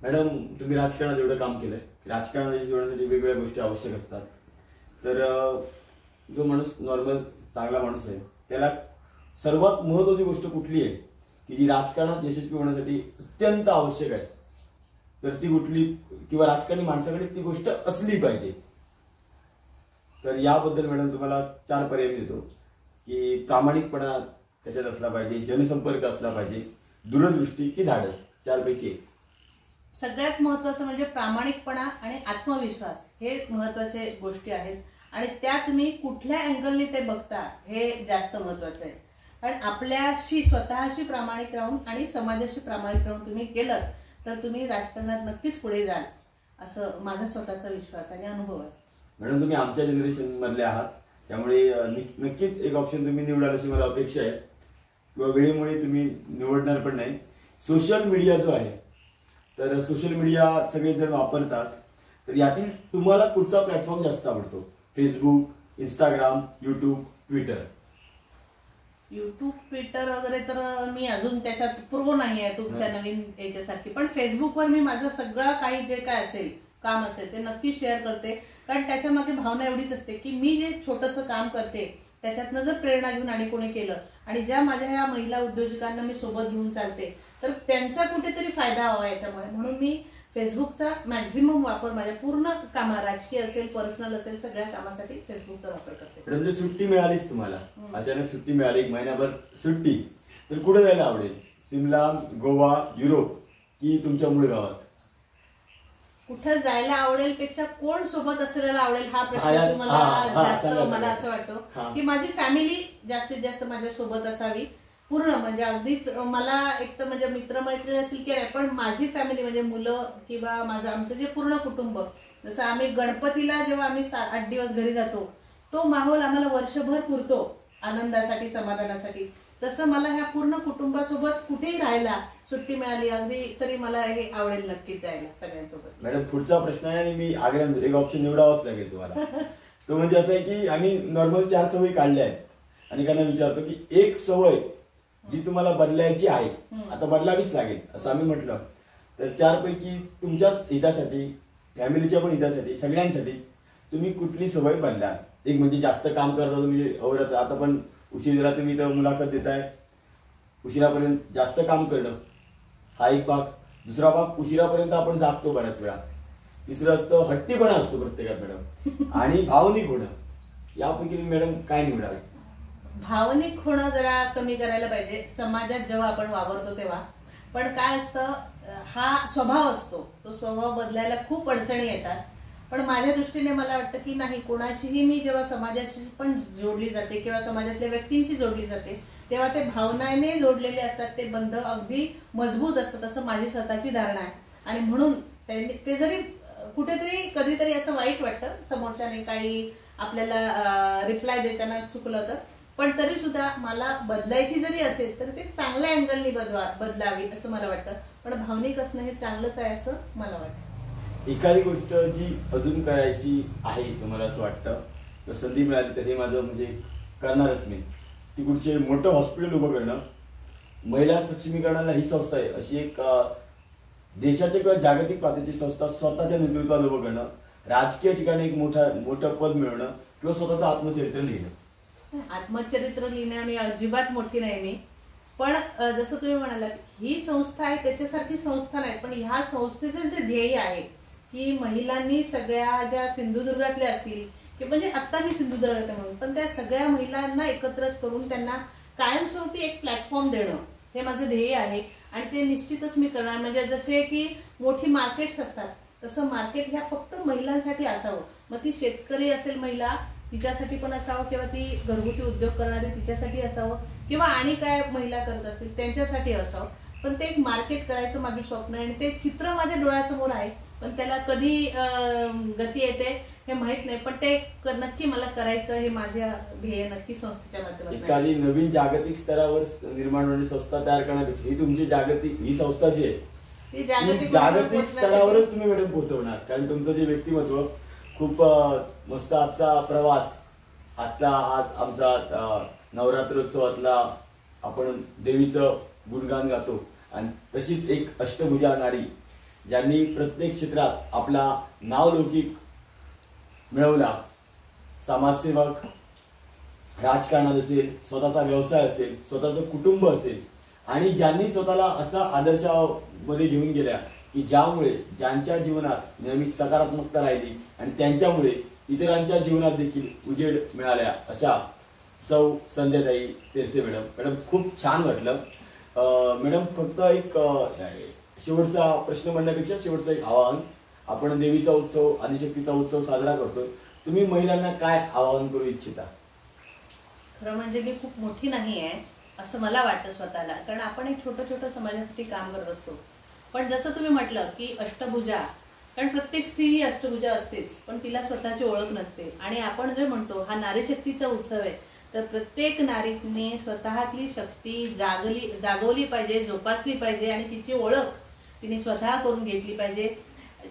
मॅडम, तुम्ही राजकारणात एवढं काम केलंय, राजकारणात जोडण्यासाठी वेगवेगळ्या गोष्टी आवश्यक असतात. तर जो माणूस नॉर्मल चांगला माणूस आहे त्याला सर्वात महत्वाची गोष्ट कुठली आहे की जी राजकारणात यशस्वी होण्यासाठी अत्यंत आवश्यक आहे, तर ती कुठली, किंवा राजकारणी माणसाकडे ती गोष्ट असली पाहिजे. तर याबद्दल मॅडम तुम्हाला 4 पर्याय देतो की प्रामाणिकपणा त्याच्यात असला पाहिजे, जनसंपर्क असला पाहिजे, दूरदृष्टी की धाडस. 4 पैकी 1. सगळ्यात महत्वाचं म्हणजे प्रामाणिकपणा आणि आत्मविश्वास हे महत्वाचे गोष्टी आहेत, आणि त्या तुम्ही कुठल्या अँगलने ते बघता हे जास्त महत्वाचं आहे. कारण आपल्याशी स्वतःशी प्रामाणिक राहून आणि समाजाशी प्रामाणिक राहून तुम्ही केलं तर तुम्ही राजकारणात नक्कीच पुढे जाल असं माझा स्वतःचा विश्वास आणि अनुभव आहे. मॅडम, तुम्ही आमच्या जनरेशन मधले आहात, त्यामुळे नक्कीच एक ऑप्शन तुम्ही निवडाल अशी मला अपेक्षा आहे, किंवा वेळेमुळे तुम्ही निवडणार पण नाही. सोशल मीडिया जो आहे, तर सोशल मीडिया सगळेजण वापरतात, तर यातील तुम्हाला कुठचा प्लॅटफॉर्म जास्त आवडतो? Facebook, Instagram, YouTube, Twitter? YouTube, Twitter वगैरे तर मी अजून त्याच्यात पूर्व नाही आहे तुमच्या नवीन याच्यासारखी, पण फेसबुकवर मी माझं सगळं काही जे काय असेल काम असेल ते नक्की शेअर करते. कारण त्याच्या मागे भावना एवढीच असते की मी जे छोटंसं काम करते त्याच्यातनं जर प्रेरणा घेऊन आणि कोणी केलं, आणि ज्या माझ्या ह्या महिला उद्योजकांना मी सोबत घेऊन चालते, तर त्यांचा कुठेतरी फायदा हवा याच्यामुळे, म्हणून मी फेसबुकचा मॅक्झिमम वापर माझ्या पूर्ण कामा, राजकीय असेल, पर्सनल असेल, सगळ्या कामासाठी फेसबुकचा वापर करते. जर सुट्टी मिळालीच तुम्हाला, अचानक सुट्टी मिळाली, 1 महिनाभर सुट्टी, तर कुठे जायला आवडेल? सिमला, गोवा, युरोप की तुमच्या मूळ गावात? कुठं जायला आवडेल पेक्षा कोण सोबत असलेला आवडेल हा प्रश्न तुम्हाला जास्त. मला असं वाटतं की माझी फॅमिली जास्तीत जास्त माझ्या सोबत असावी, पूर्ण म्हणजे अगदीच मला एक तर म्हणजे मित्रमैत्रिणी असतील की नाही, पण माझी फॅमिली म्हणजे मुलं किंवा आमचं जे पूर्ण कुटुंब, जसं आम्ही गणपतीला जेव्हा आम्ही 8 दिवस घरी जातो, तो माहोल आम्हाला वर्षभर पुरतो आनंदासाठी, समाधानासाठी. तसं मला ह्या पूर्ण कुटुंबासोबत कुठेही राहायला सुट्टी मिळाली अगदी तरी मला हे आवडेल नक्कीच जायला सगळ्यांसोबत. मॅडम पुढचा प्रश्न आहे आणि मी आग्रह एक ऑप्शन निवडावाच लागेल तुम्हाला. तो म्हणजे असं आहे की आम्ही नॉर्मल 4 सवयी काढल्या आहेत आणि त्यांना विचारतो की एक सवय जी तुम्हाला बदलायची आहे, आता बदलावीच लागेल असं आम्ही म्हटलं, तर 4 पैकी तुमच्या हितासाठी, फॅमिलीच्या पण हितासाठी, सगळ्यांसाठीच तुम्ही कुठली सवय बदला. एक म्हणजे जास्त काम करता तुम्ही अवरत, आता पण उशिरा तुम्ही तर मुलाखत देताय, उशिरापर्यंत जास्त काम करणं हा एक भाग. दुसरा भाग उशिरापर्यंत आपण जागतो बऱ्याच वेळा. तिसरं असतं हट्टीपणा असतो प्रत्येकात मॅडम, आणि भावनिक होणं. यापैकी तुम्ही मॅडम काय निवडाल? भावनिक होणं जरा कमी करायला पाहिजे समाजात जेव्हा आपण वावरतो तेव्हा. पण काय असतं, हा स्वभाव असतो, तो स्वभाव बदलायला खूप अडचणी येतात. पण माझ्या दृष्टीने मला वाटतं की नाही, कोणाशीही मी जेव्हा समाजाशी पण जोडली जाते किंवा समाजातल्या व्यक्तींशी जोडली जाते तेव्हा ते भावनाने जोडलेले असतात, ते बंध अगदी मजबूत असतात असं माझी स्वतःची धारणा आहे. आणि म्हणून ते जरी कुठेतरी कधीतरी असं वाईट वाटतं समोरच्याने काही आपल्याला रिप्लाय देताना चुकलं तर, पण तरी सुद्धा मला बदलायची जरी असेल तर ते चांगल्या अँगलनी बदलावी असं मला वाटतं. पण भावनिक असणं हे चांगलंच आहे असं मला वाटतं. एखादी गोष्ट जी अजून करायची आहे तुम्हाला असं वाटतं, तर संधी मिळाली तर हे माझं म्हणजे करणारच मी, ती कुठचे मोठं हॉस्पिटल उभं करणं, महिला सक्षमीकरणाला ही संस्था आहे अशी एक देशाच्या किंवा जागतिक पातळीची संस्था स्वतःच्या नेतृत्वात उभं करणं, राजकीय ठिकाणी एक मोठं पद मिळवणं किंवा स्वतःचं आत्मचरित्र लिहिणं. आत्मचरित्र लिहिणं मी अजिबात मोठी नाही मी, पण जसं तुम्ही म्हणालात ही संस्था आहे, त्याच्यासारखी संस्था नाही, पण ह्या संस्थेचं जे ध्येय आहे की महिलांनी सगळ्या ज्या सिंधुदुर्गातल्या असतील की म्हणजे आता मी सिंधुदुर्गात म्हणून, पण त्या सगळ्या महिलांना एकत्र करून त्यांना कायमस्वरूपी एक प्लॅटफॉर्म देणं हे माझं ध्येय आहे. आणि ते निश्चितच मी करणार. म्हणजे जसे की मोठी मार्केट्स असतात तसं मार्केट ह्या फक्त महिलांसाठी असावं. मग ती शेतकरी असेल महिला तिच्यासाठी पण असावं, किंवा ती घरगुती उद्योग करणारी तिच्यासाठी असावं, किंवा आणि काय महिला करत असेल त्यांच्यासाठी असावं. पण ते एक मार्केट करायचं माझं स्वप्न आहे आणि ते चित्र माझ्या डोळ्यासमोर आहे. पण त्याला कधी गती येते हे माहित नाही, पण ते नक्की मला करायचं हे माझ्या ध्येय नक्की संस्थेच्या माध्यमातून. एखादी नवीन जागतिक स्तरावर निर्माण होणारी संस्था तयार करण्यापेक्षा ही तुमची ही संस्था जी आहे ती जागतिक स्तरावरच तुम्ही मॅडम पोहोचवणार. कारण तुमचं जे व्यक्तिमत्व खूप मस्त. आजचा प्रवास, आज आमचा नवरात्रोत्सवातला आपण देवीचं गुणगान गातो, आणि तशीच एक अष्टभुजा नारी ज्यांनी प्रत्येक क्षेत्रात आपला नावलौकिक मिळवला, समाजसेवक, राजकारणात असेल, स्वतःचा व्यवसाय असेल, स्वतःचं कुटुंब असेल, आणि ज्यांनी स्वतःला असा आदर्शामध्ये घेऊन गेल्या की ज्यांच्या जीवनात नेहमी सकारात्मकता राहिली आणि त्यांच्यामुळे इतरांच्या जीवनात देखील उजेड मिळाल्या, अशा सौ संध्याताई तेरसे मॅडम खूप छान वाटलं. मॅडम फक्त एक शेवटचा प्रश्न म्हणण्यापेक्षा शेवटचं एक आवाहन, आपण देवीचा उत्सव, आदिशक्तीचा उत्सव साजरा करतोय, तुम्ही महिलांना काय आवाहन करू इच्छिता? खरं म्हणजे मी खूप मोठी नाही आहे असं मला वाटतं स्वतःला, कारण आपण एक छोटं समाजासाठी काम करत असतो. पण जसं तुम्ही म्हटलं की अष्टभुजा, कारण प्रत्येक स्त्री ही अष्टभुजा असतेच, पण तिला स्वतःची ओळख नसते. आणि आपण जे म्हणतो हा नारी शक्तीचा उत्सव आहे, तर प्रत्येक नारीने स्वतःतली शक्ती जागवली पाहिजे, जोपासली पाहिजे, आणि तिची ओळख तिने स्वतः करून घेतली पाहिजे.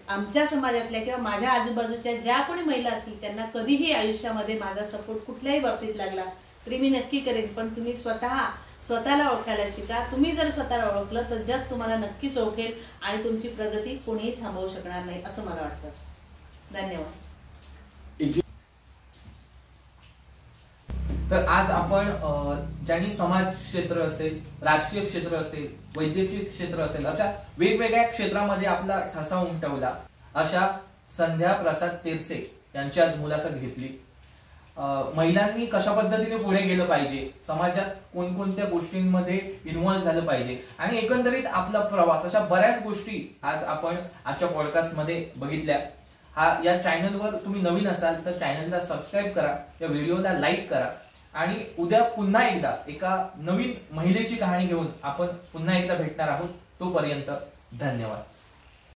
आमच्या समाजातल्या किंवा माझ्या आजूबाजूच्या ज्या कोणी महिला असतील त्यांना कधीही आयुष्यामध्ये माझा सपोर्ट कुठल्याही बाबतीत लागला तरी मी नक्की करेन. पण तुम्ही स्वतःला ओळखायला शिका. तुम्ही जर स्वतःला ओळखलं तर जग तुम्हाला नक्कीच ओळखेल आणि तुमची प्रगती कोणीही थांबवू शकणार नाही असं मला वाटतं. धन्यवाद. तर आज आपण ज्यांनी समाज क्षेत्र असेल, राजकीय क्षेत्र असेल, वैद्यकीय क्षेत्र असेल, अशा वेगवेगळ्या क्षेत्रामध्ये आपला ठसा उमटवला अशा संध्या प्रसाद तेरसे यांची आज मुलाखत घेतली. महिलांनी कशा पद्धतीने पुढे गेलं पाहिजे, समाजात कोणकोणत्या गोष्टींमध्ये इन्व्हॉल्व्ह झालं पाहिजे, आणि एकंदरीत आपला प्रवास, अशा बऱ्याच गोष्टी आज आपण आजच्या पॉडकास्टमध्ये बघितल्या. या चॅनलवर तुम्ही नवीन असाल तर चॅनलला सबस्क्राईब करा, या व्हिडिओला लाईक करा, आणि उद्या पुन्हा एकदा एका नवीन महिलेची कहाणी घेऊन आपण पुन्हा एकदा भेटणार आहोत. तोपर्यंत धन्यवाद.